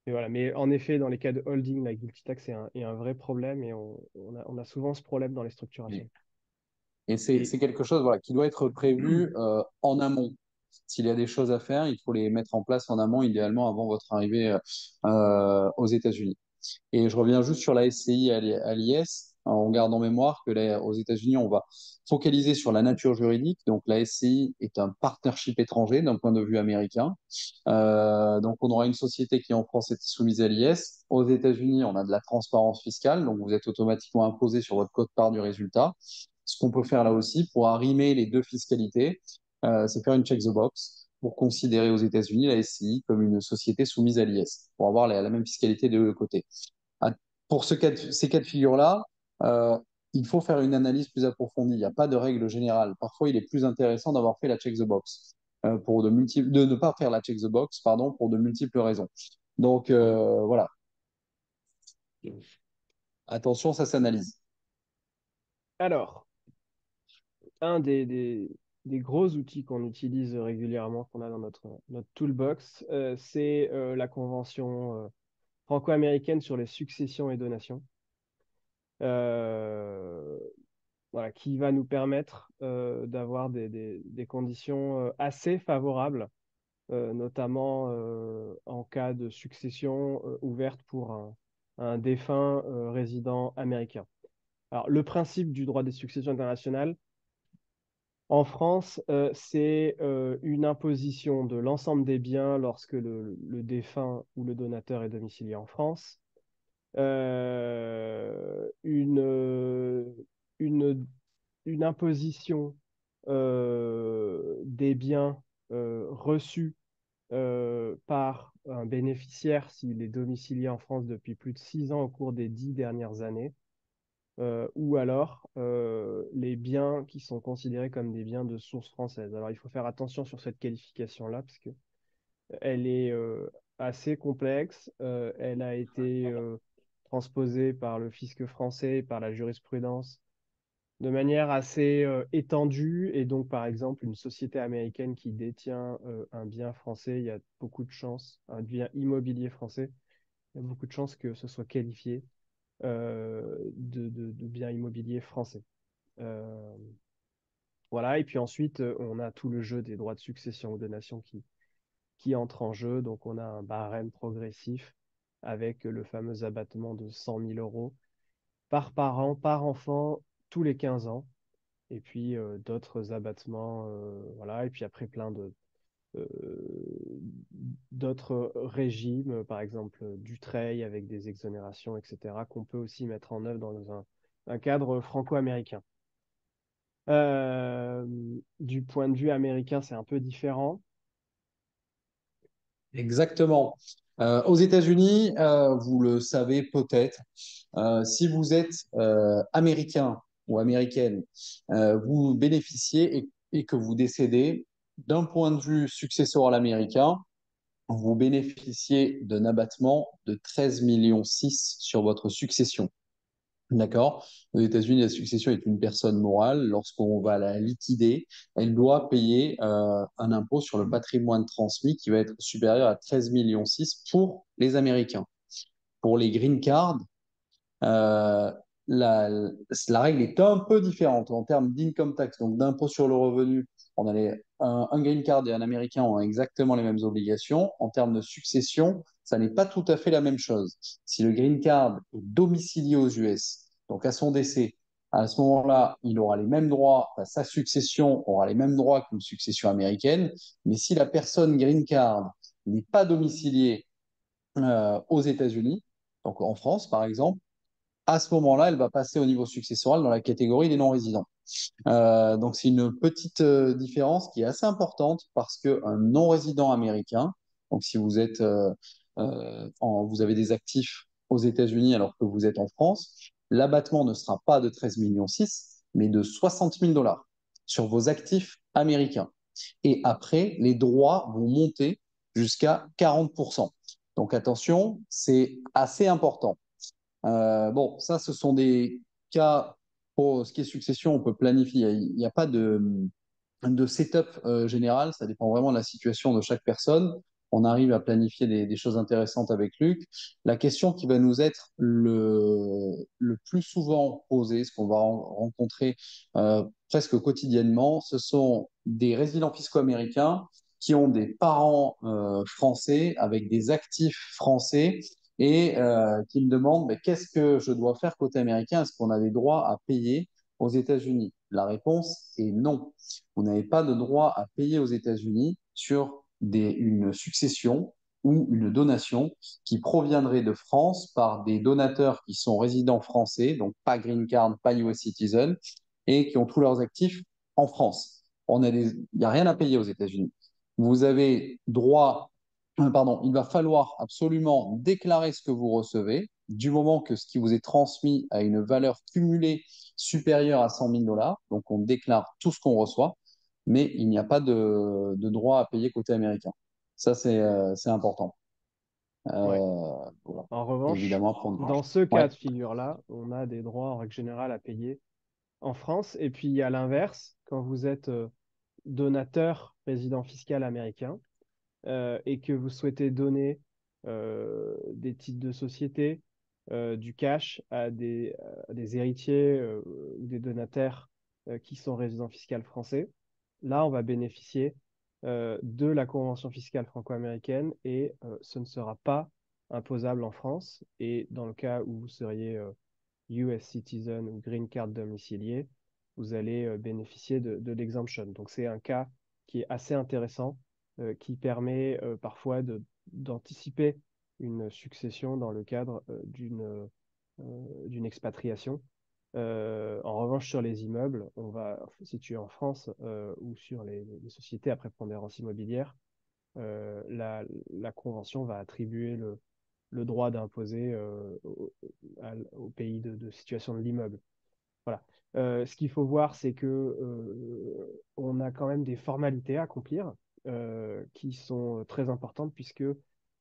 voilà. Mais en effet, dans les cas de holding, la guilty tax est un vrai problème et on a souvent ce problème dans les structurations. Et Et c'est quelque chose voilà, qui doit être prévu en amont. S'il y a des choses à faire, il faut les mettre en place en amont, idéalement avant votre arrivée aux États-Unis. Et je reviens juste sur la SCI à l'IS, en gardant en mémoire que là, aux États-Unis, on va focaliser sur la nature juridique. Donc la SCI est un partnership étranger d'un point de vue américain. Donc on aura une société qui en France est soumise à l'IS. Aux États-Unis, on a de la transparence fiscale, donc vous êtes automatiquement imposé sur votre quote-part du résultat. Ce qu'on peut faire là aussi pour arrimer les deux fiscalités, c'est faire une check the box pour considérer aux États-Unis la SCI comme une société soumise à l'IS, pour avoir la même fiscalité de deux côtés. Ah, pour ces cas de figure-là, euh, il faut faire une analyse plus approfondie. Il n'y a pas de règle générale. Parfois, il est plus intéressant d'avoir fait la check the box, de ne pas faire la check the box, pardon, pour de multiples raisons. Donc, voilà. Attention, ça s'analyse. Alors, un des gros outils qu'on utilise régulièrement, qu'on a dans notre toolbox, c'est la convention franco-américaine sur les successions et donations. Euh, voilà, qui va nous permettre d'avoir des conditions assez favorables, notamment en cas de succession ouverte pour un défunt résident américain. Alors, le principe du droit des successions internationales, en France, c'est une imposition de l'ensemble des biens lorsque le défunt ou le donateur est domicilié en France. Une, une imposition des biens reçus par un bénéficiaire s'il est domicilié en France depuis plus de 6 ans au cours des 10 dernières années, ou alors les biens qui sont considérés comme des biens de source française. Alors il faut faire attention sur cette qualification-là, parce que elle est assez complexe. Elle a été transposée par le fisc français, par la jurisprudence, de manière assez étendue. Et donc, par exemple, une société américaine qui détient un bien français, il y a beaucoup de chances, un bien immobilier français, il y a beaucoup de chances que ce soit qualifié de bien immobilier français. Euh, voilà. Et puis ensuite, on a tout le jeu des droits de succession ou de nation qui entre en jeu. Donc, on a un barème progressif avec le fameux abattement de 100 000 euros par parent, par enfant, tous les 15 ans. Et puis, d'autres abattements, voilà. Et puis après, euh, d'autres régimes, par exemple Dutreil avec des exonérations, etc., qu'on peut aussi mettre en œuvre dans un cadre franco-américain. Euh, du point de vue américain, c'est un peu différent. Exactement. Aux États-Unis, vous le savez peut-être, si vous êtes américain ou américaine, vous bénéficiez et que vous décédez, d'un point de vue successoral américain, vous bénéficiez d'un abattement de 13,6 millions sur votre succession. D'accord? Aux États-Unis, la succession est une personne morale. Lorsqu'on va la liquider, elle doit payer un impôt sur le patrimoine transmis qui va être supérieur à 13,6 millions pour les Américains. Pour les green cards, euh, la, la règle est un peu différente en termes d'income tax, donc d'impôt sur le revenu. Un green card et un Américain ont exactement les mêmes obligations. En termes de succession, ça n'est pas tout à fait la même chose. Si le green card est domicilié aux US, donc à son décès, à ce moment-là, il aura les mêmes droits, enfin, sa succession aura les mêmes droits qu'une succession américaine. Mais si la personne green card n'est pas domiciliée aux États-Unis, donc en France par exemple, à ce moment-là, elle va passer au niveau successoral dans la catégorie des non-résidents. Donc, c'est une petite différence qui est assez importante parce qu'un non-résident américain, donc si vous êtes, vous avez des actifs aux États-Unis alors que vous êtes en France, l'abattement ne sera pas de 13,6 millions, mais de 60 000 dollars sur vos actifs américains. Et après, les droits vont monter jusqu'à 40%. Donc, attention, c'est assez important. Bon, ça, ce sont des cas pour ce qui est succession, on peut planifier. Il n'y a pas de setup général, ça dépend vraiment de la situation de chaque personne. On arrive à planifier des choses intéressantes avec Luc. La question qui va nous être le plus souvent posée, ce qu'on va rencontrer presque quotidiennement, ce sont des résidents fiscaux américains qui ont des parents français avec des actifs français et qui me demandent mais qu'est-ce que je dois faire côté américain? Est-ce qu'on a des droits à payer aux États-Unis? La réponse est non. Vous n'avez pas de droit à payer aux États-Unis sur une succession ou une donation qui proviendrait de France par des donateurs qui sont résidents français, donc pas green card, pas US citizen, et qui ont tous leurs actifs en France. Il n'y a rien à payer aux États-Unis. Vous avez droit, pardon, il va falloir absolument déclarer ce que vous recevez. du moment que ce qui vous est transmis a une valeur cumulée supérieure à 100 000 dollars, donc on déclare tout ce qu'on reçoit, mais il n'y a pas de droit à payer côté américain. Ça, c'est important. Ouais. Voilà. En revanche, Évidemment, prendre. dans ce cas Ouais. de figure-là, on a des droits en règle générale à payer en France. Et puis à l'inverse, quand vous êtes donateur résident fiscal américain et que vous souhaitez donner des titres de société, du cash à des héritiers ou des donataires qui sont résidents fiscaux français, là, on va bénéficier de la convention fiscale franco-américaine et ce ne sera pas imposable en France. Et dans le cas où vous seriez US citizen ou green card domicilié, vous allez bénéficier de l'exemption. Donc c'est un cas qui est assez intéressant, qui permet parfois d'anticiper une succession dans le cadre d'une expatriation. En revanche, sur les immeubles, on va situer en France ou sur les sociétés à prépondérance immobilière, la Convention va attribuer le droit d'imposer au pays de situation de l'immeuble. Voilà. Ce qu'il faut voir, c'est que on a quand même des formalités à accomplir qui sont très importantes puisque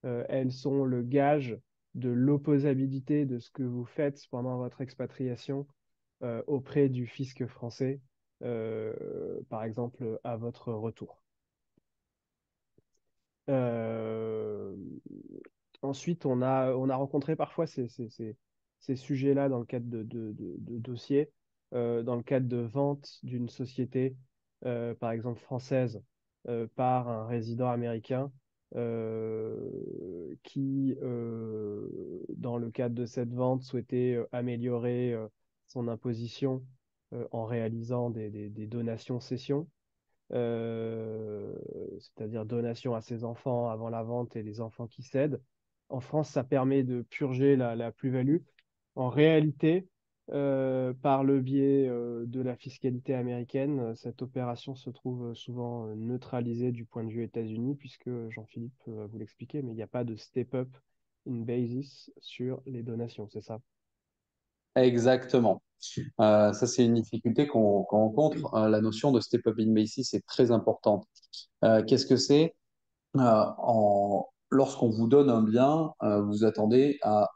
elles sont le gage de l'opposabilité de ce que vous faites pendant votre expatriation auprès du fisc français, par exemple à votre retour. Euh, Ensuite, on a rencontré parfois ces sujets-là dans le cadre de dossiers, dans le cadre de vente d'une société, par exemple française, par un résident américain qui, dans le cadre de cette vente, souhaitait améliorer son imposition en réalisant des donations-cessions, c'est-à-dire donation à ses enfants avant la vente et les enfants qui cèdent. En France, ça permet de purger la plus-value. En réalité, par le biais de la fiscalité américaine, cette opération se trouve souvent neutralisée du point de vue États-Unis, puisque Jean-Philippe va vous l'expliquer, mais il n'y a pas de step-up in basis sur les donations, c'est ça? Exactement. Ça, c'est une difficulté qu'on rencontre. La notion de step-up in basis est très importante. Qu'est-ce que c'est? Lorsqu'on vous donne un bien, vous attendez à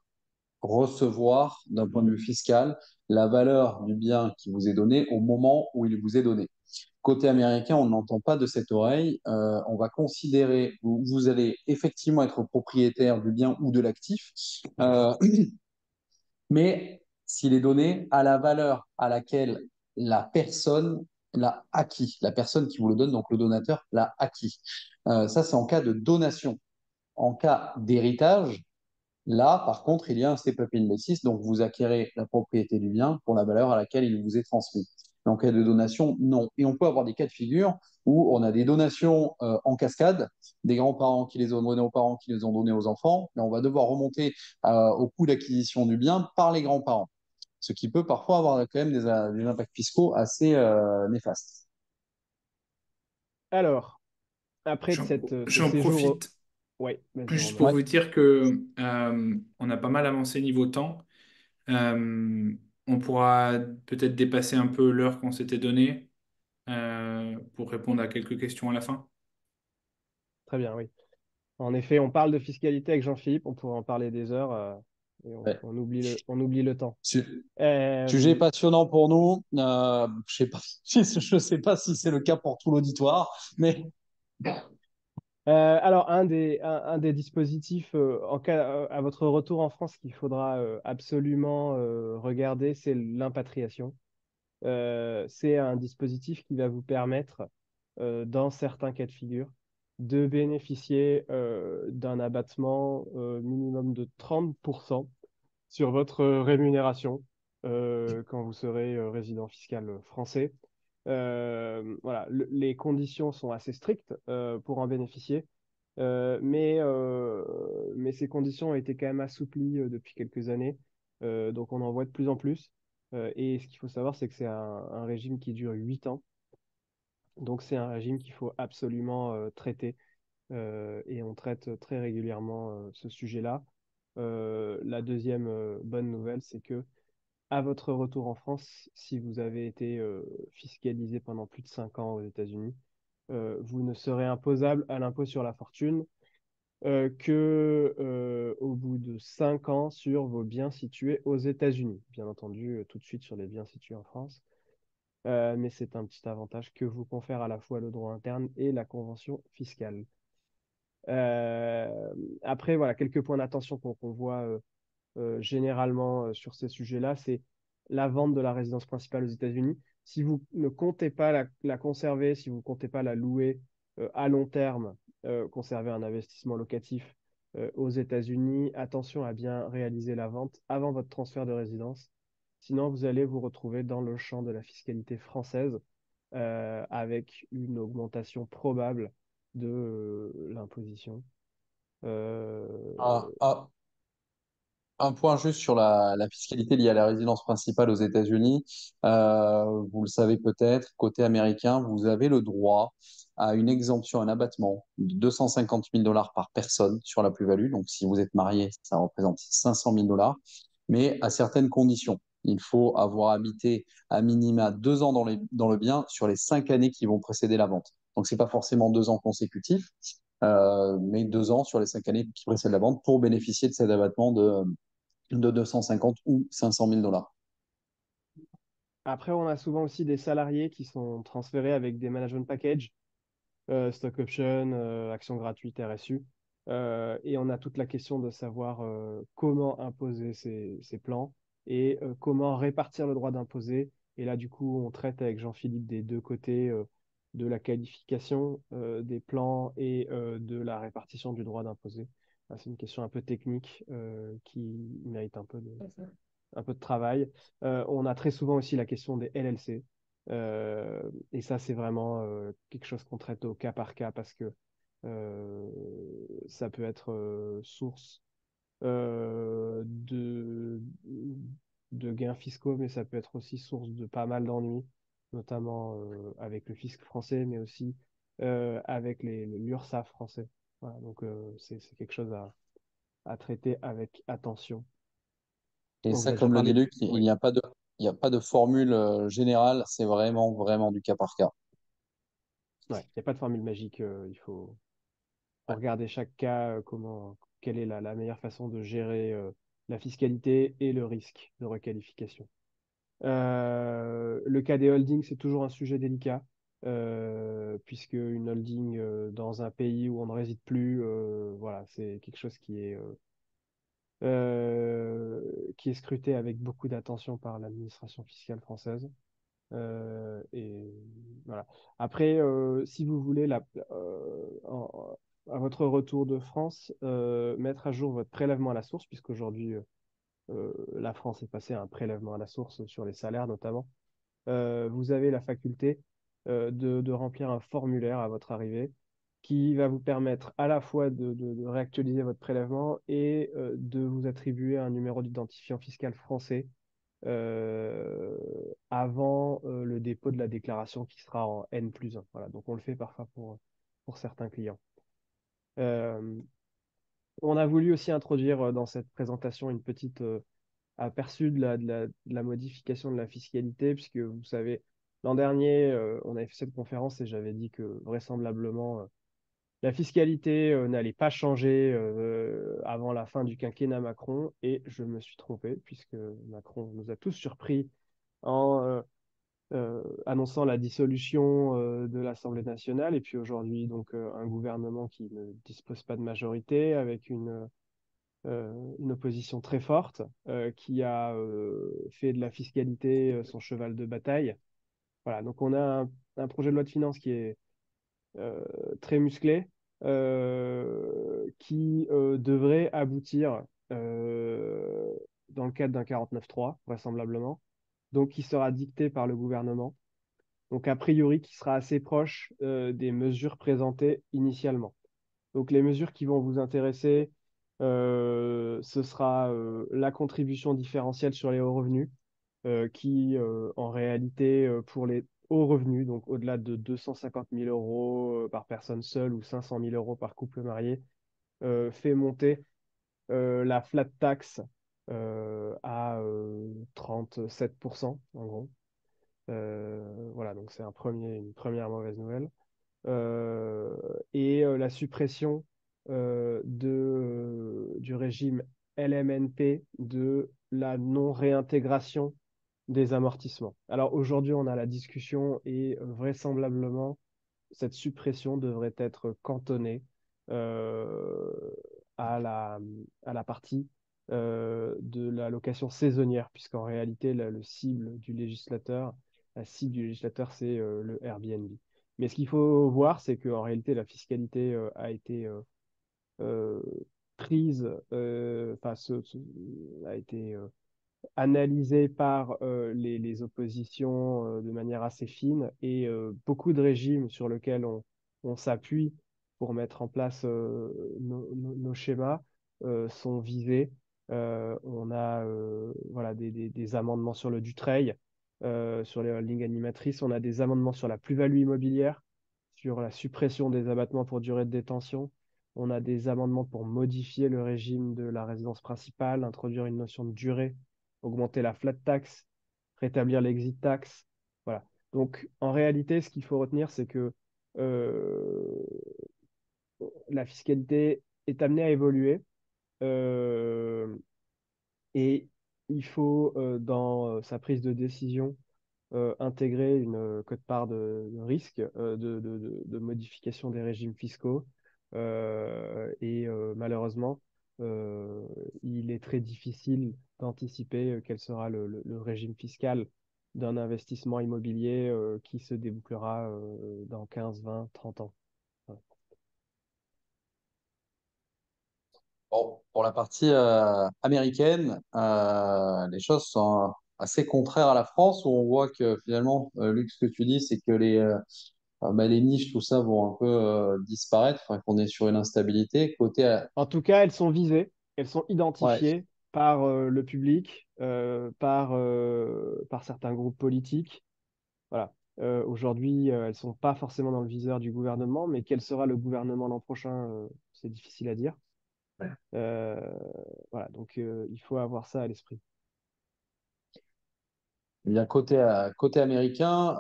recevoir, d'un point de vue fiscal, la valeur du bien qui vous est donné au moment où il vous est donné. Côté américain, on n'entend pas de cette oreille. On va considérer, vous allez effectivement être propriétaire du bien ou de l'actif, mais s'il est donné à la valeur à laquelle la personne l'a acquis, la personne qui vous le donne, donc le donateur, l'a acquis. Ça, c'est en cas de donation. En cas d'héritage, là, par contre, il y a un step-up in basis, donc vous acquérez la propriété du bien pour la valeur à laquelle il vous est transmis. En cas de donation, non. Et on peut avoir des cas de figure où on a des donations en cascade, des grands-parents qui les ont donnés aux parents, qui les ont donnés aux enfants, mais on va devoir remonter au coût d'acquisition du bien par les grands-parents, ce qui peut parfois avoir quand même des impacts fiscaux assez néfastes. Alors, après J'en ce j'en séjour... profite Ouais, vas-y juste Romain. pour Ouais. vous dire que on a pas mal avancé niveau temps. On pourra peut-être dépasser un peu l'heure qu'on s'était donnée pour répondre à quelques questions à la fin. Très bien, oui. En effet, on parle de fiscalité avec Jean-Philippe, on pourrait en parler des heures et Ouais. on oublie le temps. Sujet Euh, passionnant pour nous. Je sais pas, je sais pas si c'est le cas pour tout l'auditoire, mais alors, un des dispositifs en cas, à votre retour en France qu'il faudra absolument regarder, c'est l'impatriation. C'est un dispositif qui va vous permettre, dans certains cas de figure, de bénéficier d'un abattement minimum de 30% sur votre rémunération quand vous serez résident fiscal français. Voilà, les conditions sont assez strictes pour en bénéficier, mais ces conditions ont été quand même assouplies depuis quelques années, donc on en voit de plus en plus. Et ce qu'il faut savoir, c'est que c'est un régime qui dure 8 ans, donc c'est un régime qu'il faut absolument traiter, et on traite très régulièrement ce sujet-là. la deuxième bonne nouvelle, c'est que à votre retour en France, si vous avez été fiscalisé pendant plus de 5 ans aux États-Unis, vous ne serez imposable à l'impôt sur la fortune que au bout de 5 ans sur vos biens situés aux États-Unis. Bien entendu, tout de suite sur les biens situés en France. Mais c'est un petit avantage que vous confère à la fois le droit interne et la convention fiscale. Après, voilà, quelques points d'attention qu'on voit généralement sur ces sujets-là, c'est la vente de la résidence principale aux États-Unis. Si vous ne comptez pas la conserver, si vous ne comptez pas la louer à long terme, conserver un investissement locatif aux États-Unis, attention à bien réaliser la vente avant votre transfert de résidence. Sinon, vous allez vous retrouver dans le champ de la fiscalité française avec une augmentation probable de l'imposition. Euh, Ah, ah, un point juste sur la fiscalité liée à la résidence principale aux États-Unis. Vous le savez peut-être, côté américain, vous avez le droit à une exemption, un abattement de 250 000 dollars par personne sur la plus-value. Donc, si vous êtes marié, ça représente 500 000 dollars, mais à certaines conditions. Il faut avoir habité à minima 2 ans dans le bien sur les 5 années qui vont précéder la vente. Donc, ce n'est pas forcément 2 ans consécutifs, mais 2 ans sur les 5 années qui précèdent la vente pour bénéficier de cet abattement de 250 ou 500 000 dollars. Après, on a souvent aussi des salariés qui sont transférés avec des management packages, stock option, actions gratuites, RSU. Et on a toute la question de savoir comment imposer ces plans et comment répartir le droit d'imposer. Et là, du coup, on traite avec Jean-Philippe des deux côtés de la qualification des plans et de la répartition du droit d'imposer. C'est une question un peu technique qui mérite un peu de travail. On a très souvent aussi la question des LLC. Et ça, c'est vraiment quelque chose qu'on traite au cas par cas parce que euh, ça peut être source de gains fiscaux, mais ça peut être aussi source de pas mal d'ennuis, notamment avec le fisc français, mais aussi avec l'URSSAF français. Voilà, donc c'est quelque chose à traiter avec attention. Et On vous ça, a déjà comme le dit parlé. Luc, il Oui. n'y a pas de, il n'y a pas de formule générale, c'est vraiment, vraiment du cas par cas. Ouais, il n'y a pas de formule magique. Il faut regarder chaque cas, quelle est la meilleure façon de gérer la fiscalité et le risque de requalification. Le cas des holdings, c'est toujours un sujet délicat, puisque une holding dans un pays où on ne réside plus, voilà, c'est quelque chose qui est scruté avec beaucoup d'attention par l'administration fiscale française. Et voilà. Après, si vous voulez, à votre retour de France, mettre à jour votre prélèvement à la source, puisqu'aujourd'hui, la France est passée à un prélèvement à la source sur les salaires notamment, vous avez la faculté de remplir un formulaire à votre arrivée qui va vous permettre à la fois de réactualiser votre prélèvement et de vous attribuer un numéro d'identifiant fiscal français euh, avant le dépôt de la déclaration qui sera en N+1. Voilà, donc on le fait parfois pour certains clients. Euh, on a voulu aussi introduire dans cette présentation une petite aperçu de la modification de la fiscalité, puisque vous savez, l'an dernier, on avait fait cette conférence et j'avais dit que vraisemblablement, la fiscalité n'allait pas changer avant la fin du quinquennat Macron, et je me suis trompé, puisque Macron nous a tous surpris en annonçant la dissolution de l'Assemblée nationale, et puis aujourd'hui, donc, un gouvernement qui ne dispose pas de majorité, avec une opposition très forte, qui a fait de la fiscalité son cheval de bataille. Voilà, donc on a un projet de loi de finances qui est euh, très musclé, qui devrait aboutir dans le cadre d'un 49.3, vraisemblablement, donc qui sera dicté par le gouvernement, donc a priori qui sera assez proche des mesures présentées initialement. Donc les mesures qui vont vous intéresser, ce sera la contribution différentielle sur les hauts revenus, qui en réalité pour les hauts revenus, donc au-delà de 250 000 euros par personne seule ou 500 000 euros par couple marié, fait monter la flat tax à 37%, en gros. Voilà, donc c'est une première mauvaise nouvelle. Euh, et la suppression du régime LMNP, de la non-réintégration des amortissements. Alors aujourd'hui, on a la discussion et vraisemblablement, cette suppression devrait être cantonnée euh, à la partie de la location saisonnière, puisqu'en réalité, la cible du législateur, c'est le Airbnb. Mais ce qu'il faut voir, c'est qu'en réalité, la fiscalité a été euh, prise, enfin, a été analysée par les oppositions de manière assez fine, et beaucoup de régimes sur lesquels on s'appuie pour mettre en place nos schémas sont visés. On a voilà, des amendements sur le Dutreil, sur les holdings animatrices. On a des amendements sur la plus-value immobilière, sur la suppression des abattements pour durée de détention. On a des amendements pour modifier le régime de la résidence principale, introduire une notion de durée, augmenter la flat tax, rétablir l'exit tax. Voilà. Donc, en réalité, ce qu'il faut retenir, c'est que euh, la fiscalité est amenée à évoluer, euh, et il faut, dans sa prise de décision, intégrer une quote-part de risque, de modification des régimes fiscaux. Et malheureusement, euh, il est très difficile d'anticiper quel sera le régime fiscal d'un investissement immobilier qui se débouclera dans 15, 20, 30 ans. Voilà. Bon, pour la partie américaine, les choses sont assez contraires à la France, où on voit que finalement, Luc, ce que tu dis, c'est que les niches, tout ça, vont un peu disparaître, enfin, qu'on est sur une instabilité. En tout cas, elles sont visées, elles sont Ouais, identifiées par le public, par certains groupes politiques. Voilà. Aujourd'hui, elles ne sont pas forcément dans le viseur du gouvernement, mais quel sera le gouvernement l'an prochain, c'est difficile à dire. Euh, voilà, donc il faut avoir ça à l'esprit. eh bien, côté américain,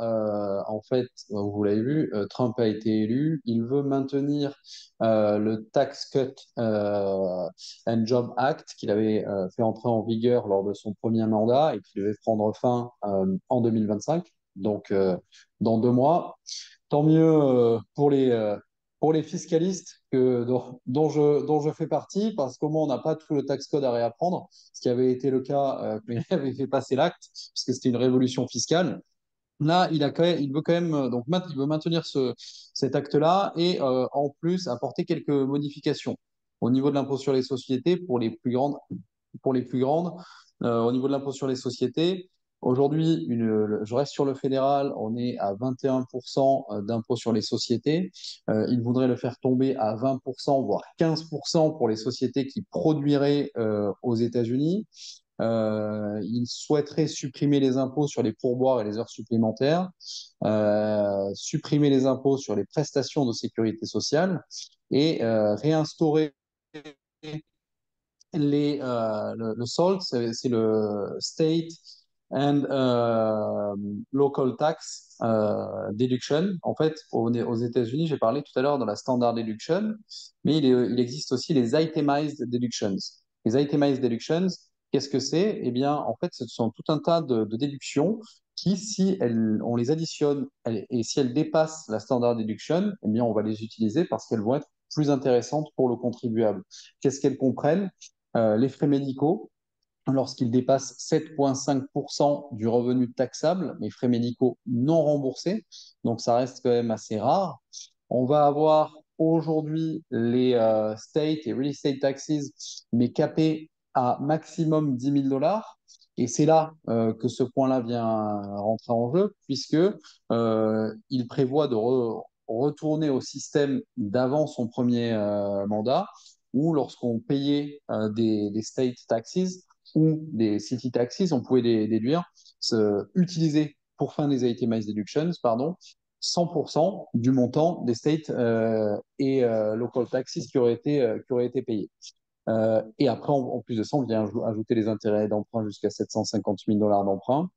en fait, vous l'avez vu, Trump a été élu. Il veut maintenir le Tax Cut and Job Act qu'il avait fait entrer en vigueur lors de son premier mandat et qui devait prendre fin en 2025, donc dans 2 mois. Tant mieux pour les fiscalistes dont je fais partie, parce qu'au moins on n'a pas tout le tax code à réapprendre, ce qui avait été le cas quand il avait fait passer l'acte, puisque c'était une révolution fiscale. Là, il veut quand même il veut maintenir cet acte-là et en plus apporter quelques modifications au niveau de l'impôt sur les sociétés pour les plus grandes. Au niveau de l'impôt sur les sociétés, aujourd'hui, je reste sur le fédéral, on est à 21% d'impôt sur les sociétés. Il voudrait le faire tomber à 20%, voire 15% pour les sociétés qui produiraient aux États-Unis. Il souhaiterait supprimer les impôts sur les pourboires et les heures supplémentaires, supprimer les impôts sur les prestations de sécurité sociale et réinstaurer le SALT, c'est le State and Local Tax Deduction. En fait, aux États-Unis, j'ai parlé tout à l'heure de la Standard Deduction, mais il existe aussi les Itemized Deductions. Les Itemized Deductions, qu'est-ce que c'est? Eh bien, en fait, ce sont tout un tas de déductions qui, si on les additionne et si elles dépassent la Standard Deduction, eh bien, on va les utiliser parce qu'elles vont être plus intéressantes pour le contribuable. Qu'est-ce qu'elles comprennent? Les frais médicaux, lorsqu'ils dépassent 7,5% du revenu taxable, mais frais médicaux non remboursés, donc ça reste quand même assez rare. On va avoir aujourd'hui les state et real estate taxes, mais capés à maximum 10 000 dollars. Et c'est là que ce point-là vient rentrer en jeu, puisque il prévoit de retourner au système d'avant son premier mandat, où lorsqu'on payait des state taxes ou des city taxes, on pouvait les déduire, utiliser pour fin des itemized deductions, pardon, 100% du montant des state et local taxes qui auraient été payés. Et après, en plus de ça, on vient ajouter les intérêts d'emprunt jusqu'à 750 000 dollars d'emprunt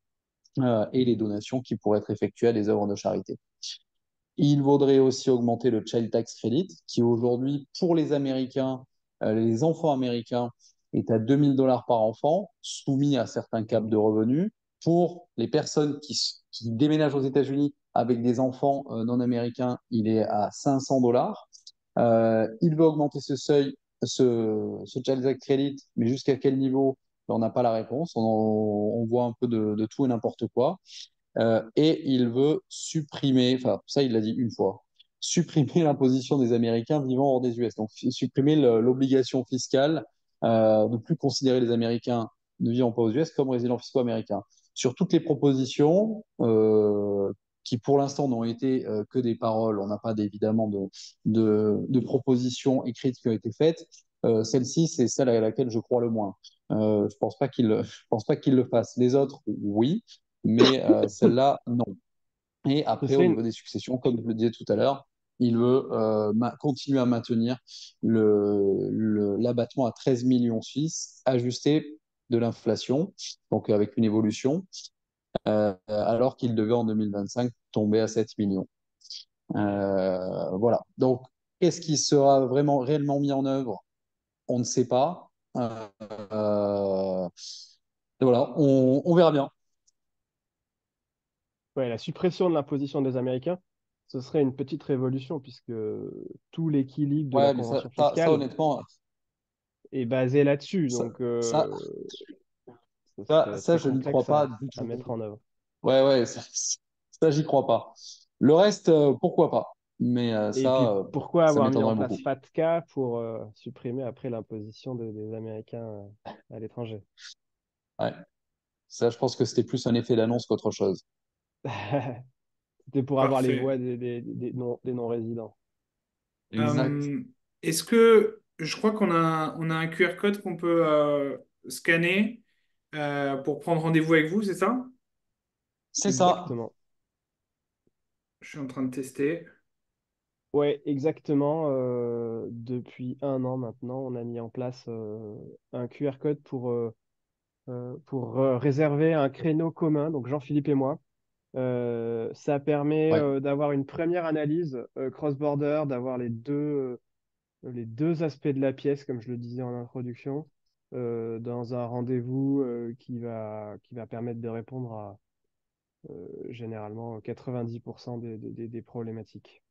et les donations qui pourraient être effectuées à des œuvres de charité. Il vaudrait aussi augmenter le Child Tax Credit, qui aujourd'hui, pour les Américains, les enfants américains, est à 2 000 dollars par enfant, soumis à certains caps de revenus. Pour les personnes qui déménagent aux États-Unis avec des enfants non américains, il est à 500 dollars. Il veut augmenter ce seuil, ce Child Tax Credit, mais jusqu'à quel niveau? On n'a pas la réponse. On voit un peu de tout et n'importe quoi. Et il veut supprimer, enfin ça il l'a dit une fois, supprimer l'imposition des Américains vivant hors des US. Donc supprimer l'obligation fiscale de plus considérer les Américains ne vivant pas aux US comme résidents fiscaux américains. Sur toutes les propositions qui pour l'instant n'ont été que des paroles, on n'a pas évidemment de propositions écrites qui ont été faites. Celle-ci, c'est celle à laquelle je crois le moins. Je pense pas qu'il le fasse. Les autres, oui, mais celle-là, non. Et Ce après, au serait une... niveau des successions, comme je le disais tout à l'heure, il veut continuer à maintenir l'abattement à 13 millions suisses, ajusté de l'inflation, donc avec une évolution, alors qu'il devait en 2025 tomber à 7 millions. Voilà. Donc, qu'est-ce qui sera vraiment réellement mis en œuvre? On ne sait pas. Voilà, on verra bien. Ouais, la suppression de l'imposition des Américains, ce serait une petite révolution puisque tout l'équilibre de la Ouais, mais ça, convention ça fiscale honnêtement, est basé là-dessus. ça, Donc, ça, ce ça, serait ça, assez je n'y crois complexe pas du à tout. mettre en œuvre. Ouais, ouais, ça, j'y crois pas. Le reste, pourquoi pas? Mais Et puis, pourquoi ça avoir mis en m'étonnerait place beaucoup. FATCA pour supprimer après l'imposition des Américains à l'étranger? Ouais. Ça, je pense que c'était plus un effet d'annonce qu'autre chose. C'était pour avoir les voix Parfait. des non-résidents. Exact. Euh, Est-ce que je crois on a un QR code qu'on peut scanner pour prendre rendez-vous avec vous, c'est ça? C'est ça. Exactement. Je suis en train de tester. Ouais, exactement. Depuis un an maintenant, on a mis en place un QR code pour réserver un créneau commun, donc Jean-Philippe et moi. Ça permet Ouais, d'avoir une première analyse cross-border, d'avoir les deux aspects de la pièce, comme je le disais en introduction, dans un rendez-vous qui va permettre de répondre à généralement 90% des problématiques.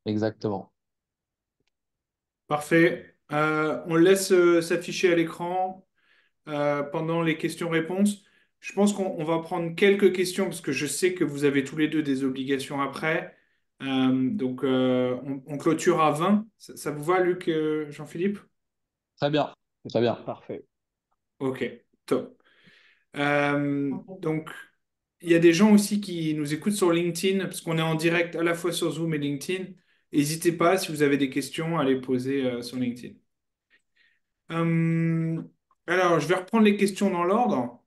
exactement. Parfait. On le laisse s'afficher à l'écran pendant les questions-réponses. Je pense qu'on va prendre quelques questions parce que je sais que vous avez tous les deux des obligations après. On clôture à 20. Ça vous va, Luc, Jean-Philippe? Très bien. C'est Très bien. parfait. Ok, top. Donc, il y a des gens aussi qui nous écoutent sur LinkedIn, parce qu'on est en direct à la fois sur Zoom et LinkedIn. N'hésitez pas, si vous avez des questions, à les poser sur LinkedIn. Euh, alors, je vais reprendre les questions dans l'ordre.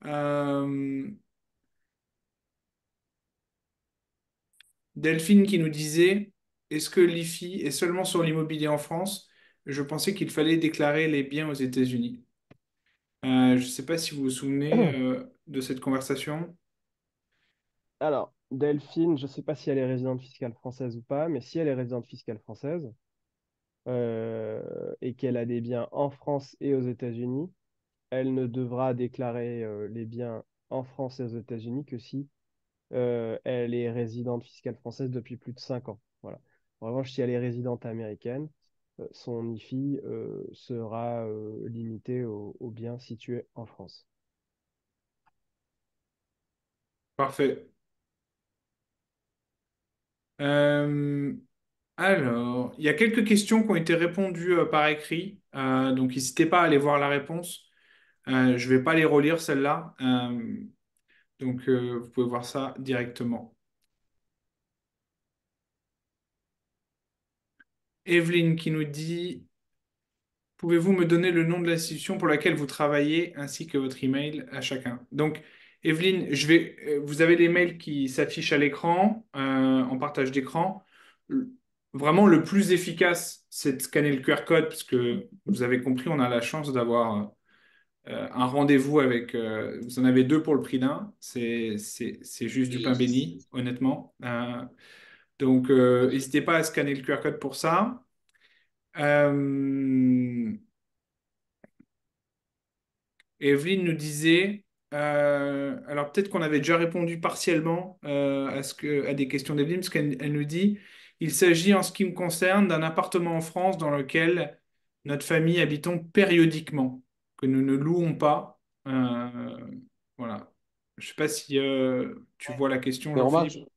Euh, Delphine qui nous disait, est-ce que l'IFI est seulement sur l'immobilier en France? Je pensais qu'il fallait déclarer les biens aux États-Unis. Je ne sais pas si vous vous souvenez de cette conversation. Alors, Delphine, je ne sais pas si elle est résidente fiscale française ou pas, mais si elle est résidente fiscale française et qu'elle a des biens en France et aux États-Unis, elle ne devra déclarer les biens en France et aux États-Unis que si elle est résidente fiscale française depuis plus de 5 ans. Voilà. En revanche, si elle est résidente américaine, son IFI sera limité aux biens situés en France. Parfait. Euh, Alors, il y a quelques questions qui ont été répondues par écrit, donc n'hésitez pas à aller voir la réponse. Je ne vais pas les relire celles-là, vous pouvez voir ça directement. Evelyne qui nous dit, pouvez-vous me donner le nom de l'institution pour laquelle vous travaillez ainsi que votre email à chacun? Donc, Evelyne, vous avez les mails qui s'affichent à l'écran en partage d'écran. vraiment, le plus efficace, c'est de scanner le QR code, parce que vous avez compris, on a la chance d'avoir un rendez-vous avec. Vous en avez deux pour le prix d'un. C'est juste du pain béni, honnêtement. Donc, n'hésitez pas à scanner le QR code pour ça. Euh, Evelyne nous disait, alors peut-être qu'on avait déjà répondu partiellement à des questions d'Evelyne, parce qu'elle nous dit, il s'agit en ce qui me concerne d'un appartement en France dans lequel notre famille habitons périodiquement, que nous ne louons pas. Voilà. Je ne sais pas si tu vois la question, Et Romain, Jean-Philippe.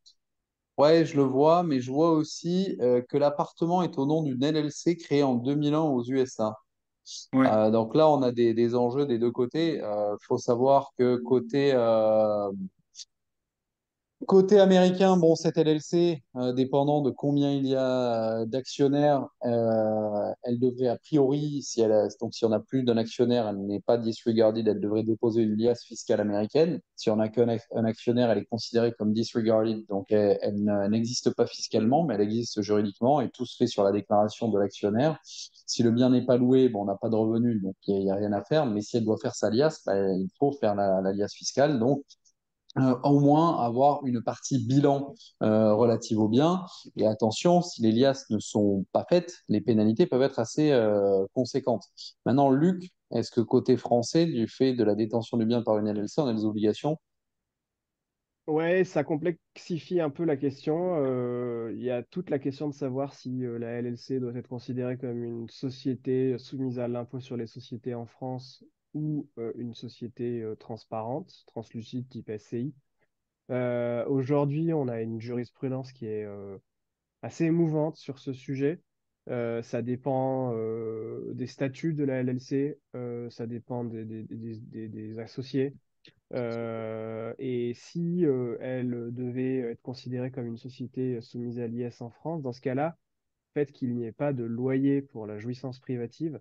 ouais, je le vois, mais je vois aussi que l'appartement est au nom d'une LLC créée en 2001 aux USA. Ouais. Donc là, on a des enjeux des deux côtés. Il faut savoir que côté américain, bon, cette LLC, dépendant de combien il y a d'actionnaires, elle devrait a priori, donc si on a plus d'un actionnaire, elle n'est pas disregarded, elle devrait déposer une liasse fiscale américaine. Si on n'a qu'un actionnaire, elle est considérée comme disregarded, donc elle n'existe pas fiscalement, mais elle existe juridiquement et tout se fait sur la déclaration de l'actionnaire. Si le bien n'est pas loué, bon, on n'a pas de revenus, donc il n'y a rien à faire, mais si elle doit faire sa liasse, bah, il faut faire la liasse fiscale. Donc, au moins avoir une partie bilan relative au bien. Et attention, si les liasses ne sont pas faites, les pénalités peuvent être assez conséquentes. Maintenant, Luc, est-ce que côté français, du fait de la détention du bien par une LLC, on a des obligations? Ouais, ça complexifie un peu la question. Il y a toute la question de savoir si la LLC doit être considérée comme une société soumise à l'impôt sur les sociétés en France ou une société transparente, translucide type SCI. Aujourd'hui, on a une jurisprudence qui est assez émouvante sur ce sujet. Ça dépend des statuts de la LLC, ça dépend des associés. Et si elle devait être considérée comme une société soumise à l'IS en France, dans ce cas-là, le fait qu'il n'y ait pas de loyer pour la jouissance privative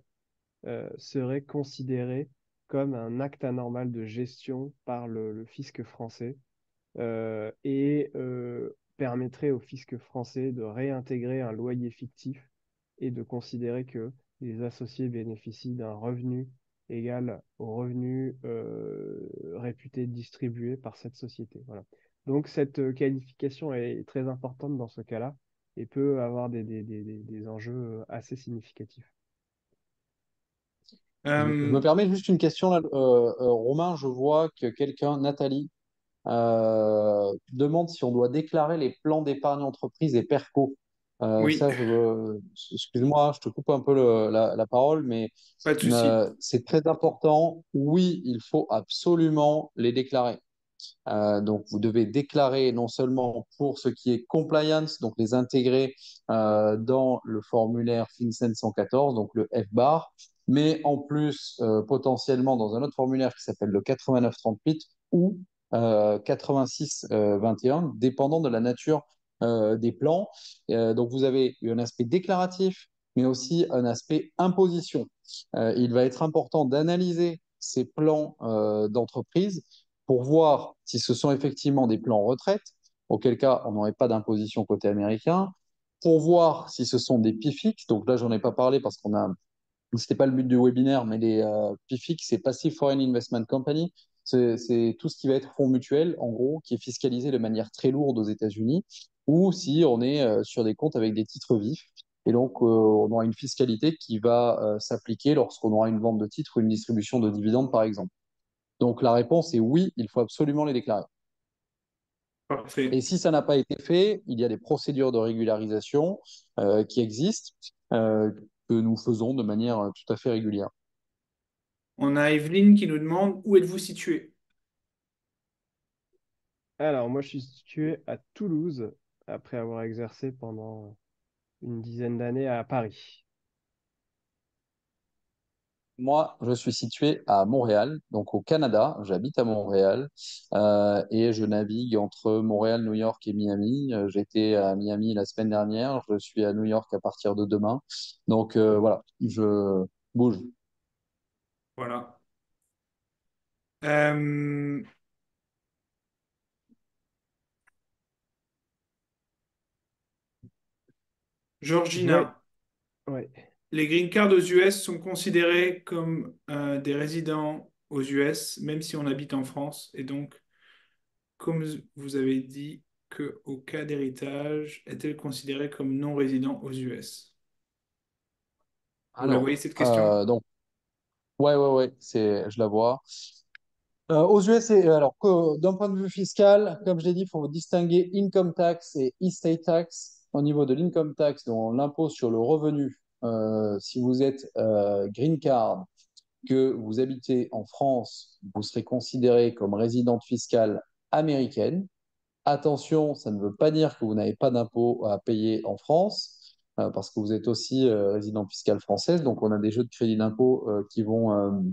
serait considéré comme un acte anormal de gestion par le fisc français et permettrait au fisc français de réintégrer un loyer fictif et de considérer que les associés bénéficient d'un revenu égal au revenu réputé distribué par cette société. Voilà. Donc cette qualification est très importante dans ce cas-là et peut avoir des enjeux assez significatifs. Je me Euh, permets juste une question là. Romain, je vois que quelqu'un, Nathalie, demande si on doit déclarer les plans d'épargne entreprise et PERCO. oui, Ça, excuse-moi, je te coupe un peu la parole, mais pas de souci. c'est très important. Oui, il faut absolument les déclarer. Donc, vous devez déclarer non seulement pour ce qui est compliance, donc les intégrer dans le formulaire FinCEN 114, donc le FBAR, mais en plus potentiellement dans un autre formulaire qui s'appelle le 8938 ou 8621, dépendant de la nature des plans. Donc, vous avez un aspect déclaratif, mais aussi un aspect imposition. Il va être important d'analyser ces plans d'entreprise pour voir si ce sont effectivement des plans retraite, auquel cas on n'aurait pas d'imposition côté américain, pour voir si ce sont des PIFIX, donc là j'en ai pas parlé parce qu'on a, c'était pas le but du webinaire, mais les PIFIX, c'est Passive Foreign Investment Company, c'est tout ce qui va être fonds mutuels, en gros, qui est fiscalisé de manière très lourde aux États-Unis, ou si on est sur des comptes avec des titres vifs. Et donc, on aura une fiscalité qui va s'appliquer lorsqu'on aura une vente de titres ou une distribution de dividendes, par exemple. Donc la réponse est oui, il faut absolument les déclarer. Et Parfait. si ça n'a pas été fait, il y a des procédures de régularisation qui existent, euh, que nous faisons de manière tout à fait régulière. On a Evelyne qui nous demande où êtes-vous situé? Alors, moi, je suis situé à Toulouse, après avoir exercé pendant une dizaine d'années à Paris. Moi, je suis situé à Montréal, donc au Canada. J'habite à Montréal et je navigue entre Montréal, New York et Miami. J'étais à Miami la semaine dernière. Je suis à New York à partir de demain. Donc voilà, je bouge. Voilà. Euh, Je vois. Georgina, Ouais. les green cards aux US sont considérés comme des résidents aux US, même si on habite en France. Et donc, comme vous avez dit que au cas d'héritage, est-elle considérée comme non résident aux US? Vous la voyez Alors, cette question? donc, ouais, je la vois. Aux US, alors, d'un point de vue fiscal, comme je l'ai dit, il faut distinguer income tax et estate tax. Au niveau de l'income tax, dont l'impôt sur le revenu, si vous êtes green card, que vous habitez en France, vous serez considéré comme résidente fiscale américaine. Attention, ça ne veut pas dire que vous n'avez pas d'impôt à payer en France, parce que vous êtes aussi résidente fiscale française. Donc, on a des jeux de crédit d'impôt qui vont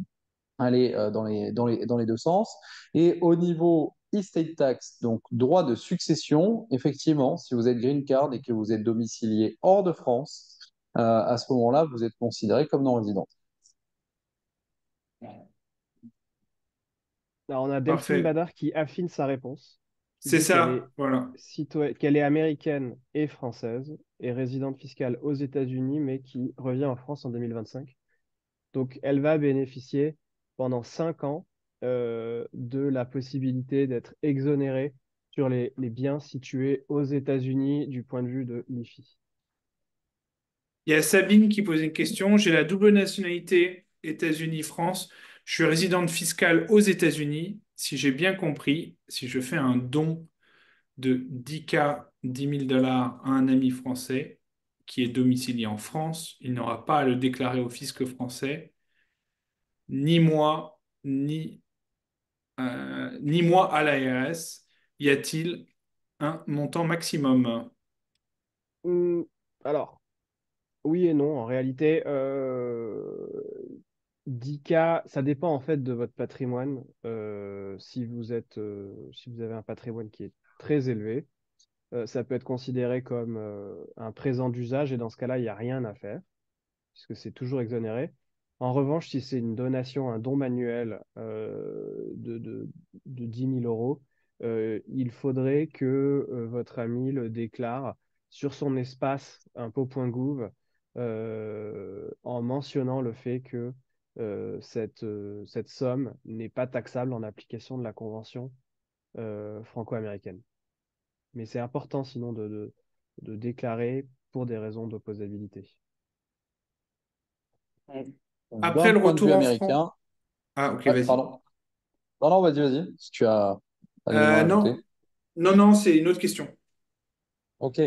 aller dans les deux sens. Et au niveau estate tax, donc droit de succession, effectivement, si vous êtes green card et que vous êtes domicilié hors de France, à ce moment-là, vous êtes considéré comme non-résident. Alors, on a Delphine Parfait. Badar qui affine sa réponse, qui C'est dit ça, voilà. qu'elle est américaine et française et résidente fiscale aux États-Unis, mais qui revient en France en 2025. Donc, elle va bénéficier pendant 5 ans de la possibilité d'être exonérée sur les biens situés aux États-Unis du point de vue de l'IFI. Il y a Sabine qui pose une question. J'ai la double nationalité États-Unis-France. Je suis résidente fiscale aux États-Unis. Si j'ai bien compris, si je fais un don de 10K, 10 000 $ à un ami français qui est domicilié en France, il n'aura pas à le déclarer au fisc français, ni moi, ni moi à l'ARS. Y a-t-il un montant maximum? Hum, alors, oui et non. En réalité, 10K, ça dépend en fait de votre patrimoine. Si vous avez un patrimoine qui est très élevé, ça peut être considéré comme un présent d'usage et dans ce cas-là, il n'y a rien à faire puisque c'est toujours exonéré. En revanche, si c'est une donation, un don manuel de 10 000 euros, il faudrait que votre ami le déclare sur son espace impôt.gouv en mentionnant le fait que cette somme n'est pas taxable en application de la convention franco-américaine. Mais c'est important sinon de déclarer pour des raisons d'opposabilité. Après D'un le point de retour vue en France. américain, Ah, ok, ouais, vas-y. pardon. Non, non, vas-y, si tu as un élément à Non, ajouter. non, c'est une autre question. Ok.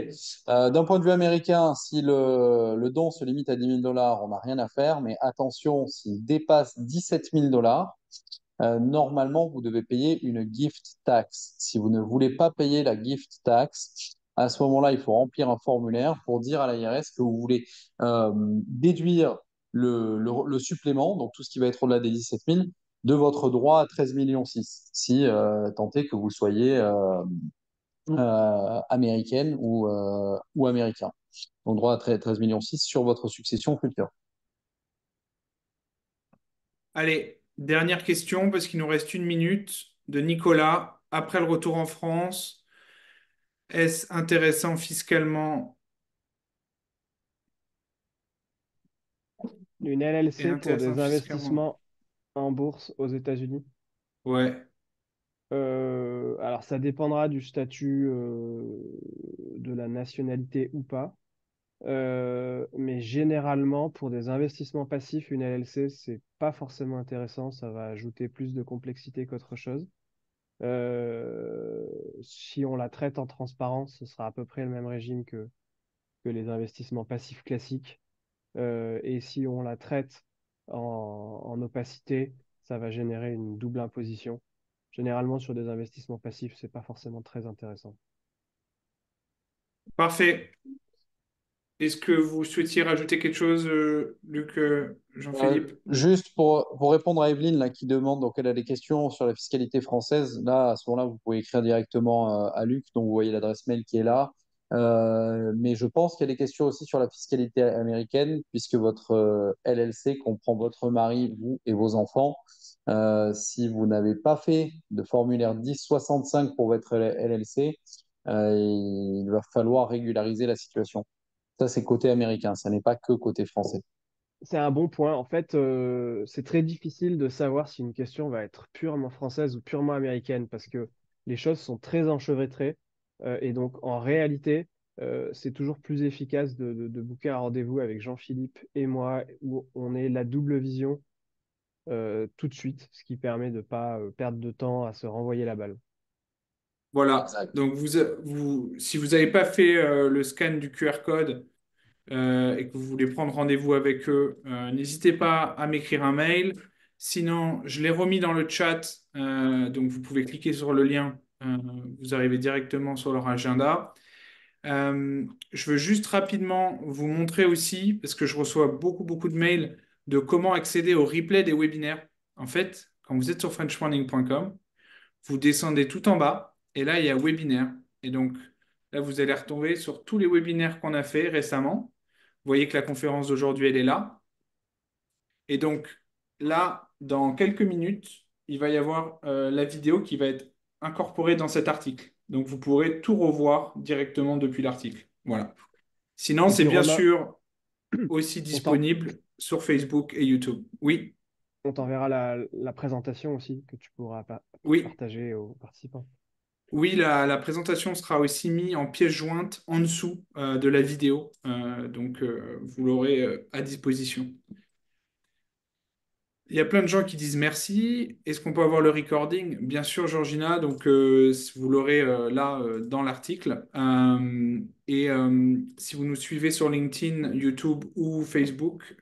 D'un point de vue américain, si le don se limite à 10 000 $, on n'a rien à faire. Mais attention, s'il dépasse 17 000 $, normalement, vous devez payer une gift tax. Si vous ne voulez pas payer la gift tax, à ce moment-là, il faut remplir un formulaire pour dire à l'IRS que vous voulez déduire le supplément, donc tout ce qui va être au-delà des 17 000, de votre droit à 13,6 millions, si tant est que vous soyez américaine ou américain. Donc droit à 13,6 millions sur votre succession future. Allez, dernière question, parce qu'il nous reste 1 minute, de Nicolas. Après le retour en France, est-ce intéressant fiscalement Une et LLC pour intéressant des fiscalement? investissements en bourse aux États-Unis. Ouais. Alors, ça dépendra du statut de la nationalité ou pas. Mais généralement, pour des investissements passifs, une LLC, c'est pas forcément intéressant. Ça va ajouter plus de complexité qu'autre chose. Si on la traite en transparence, ce sera à peu près le même régime que les investissements passifs classiques. Et si on la traite en opacité, ça va générer une double imposition. Généralement, sur des investissements passifs, c'est pas forcément très intéressant. Parfait. Est-ce que vous souhaitiez rajouter quelque chose, Luc, Jean-Philippe? Juste pour répondre à Evelyne là, qui demande, donc elle a des questions sur la fiscalité française, là à ce moment-là vous pouvez écrire directement à Luc, donc vous voyez l'adresse mail qui est là. Mais je pense qu'il y a des questions aussi sur la fiscalité américaine puisque votre LLC comprend votre mari, vous et vos enfants. Si vous n'avez pas fait de formulaire 1065 pour votre LLC, il va falloir régulariser la situation. Ça, c'est côté américain, ça n'est pas que côté français. C'est un bon point. En fait, c'est très difficile de savoir si une question va être purement française ou purement américaine parce que les choses sont très enchevêtrées. Et donc, en réalité, c'est toujours plus efficace de booker un rendez-vous avec Jean-Philippe et moi où on ait la double vision tout de suite, ce qui permet de ne pas perdre de temps à se renvoyer la balle. Voilà. Exact. Donc, si vous n'avez pas fait le scan du QR code et que vous voulez prendre rendez-vous avec eux, n'hésitez pas à m'écrire un mail. Sinon, je l'ai remis dans le chat, donc vous pouvez cliquer sur le lien. Vous arrivez directement sur leur agenda. Je veux juste rapidement vous montrer aussi, parce que je reçois beaucoup de mails, de comment accéder au replay des webinaires. En fait, quand vous êtes sur frenchmorning.com, vous descendez tout en bas et là, il y a webinaire. Et donc, là, vous allez retomber sur tous les webinaires qu'on a fait récemment. Vous voyez que la conférence d'aujourd'hui, elle est là. Et donc, là, dans quelques minutes, il va y avoir la vidéo qui va être incorporée dans cet article. Donc, vous pourrez tout revoir directement depuis l'article. Voilà. Sinon, Et c'est puis bien Romain, sûr aussi on t'en- disponible sur Facebook et YouTube. Oui, on t'enverra la présentation aussi que tu pourras oui. partager aux participants. Oui, la présentation sera aussi mise en pièce jointe en dessous de la vidéo. Donc, vous l'aurez à disposition. Il y a plein de gens qui disent merci. Est-ce qu'on peut avoir le recording? Bien sûr, Georgina. Donc, vous l'aurez là dans l'article. Si vous nous suivez sur LinkedIn, YouTube ou Facebook,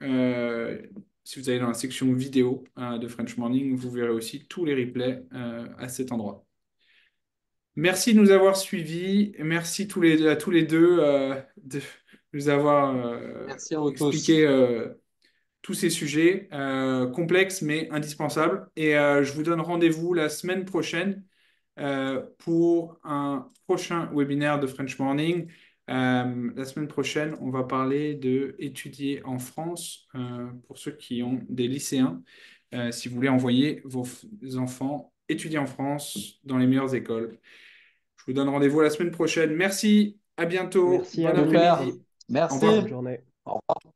si vous allez dans la section vidéo de French Morning, vous verrez aussi tous les replays à cet endroit. Merci de nous avoir suivis. Merci à tous les deux de nous avoir Merci à vous tous. expliqué tous ces sujets complexes mais indispensables. Et je vous donne rendez-vous la semaine prochaine pour un prochain webinaire de French Morning. La semaine prochaine, on va parler de étudier en France pour ceux qui ont des lycéens. Si vous voulez envoyer vos enfants étudier en France dans les meilleures écoles. Je vous donne rendez-vous la semaine prochaine. Merci, à bientôt, Merci à bon vous. Super. après-midi. Au Merci. Bonne revoir. journée. Au revoir.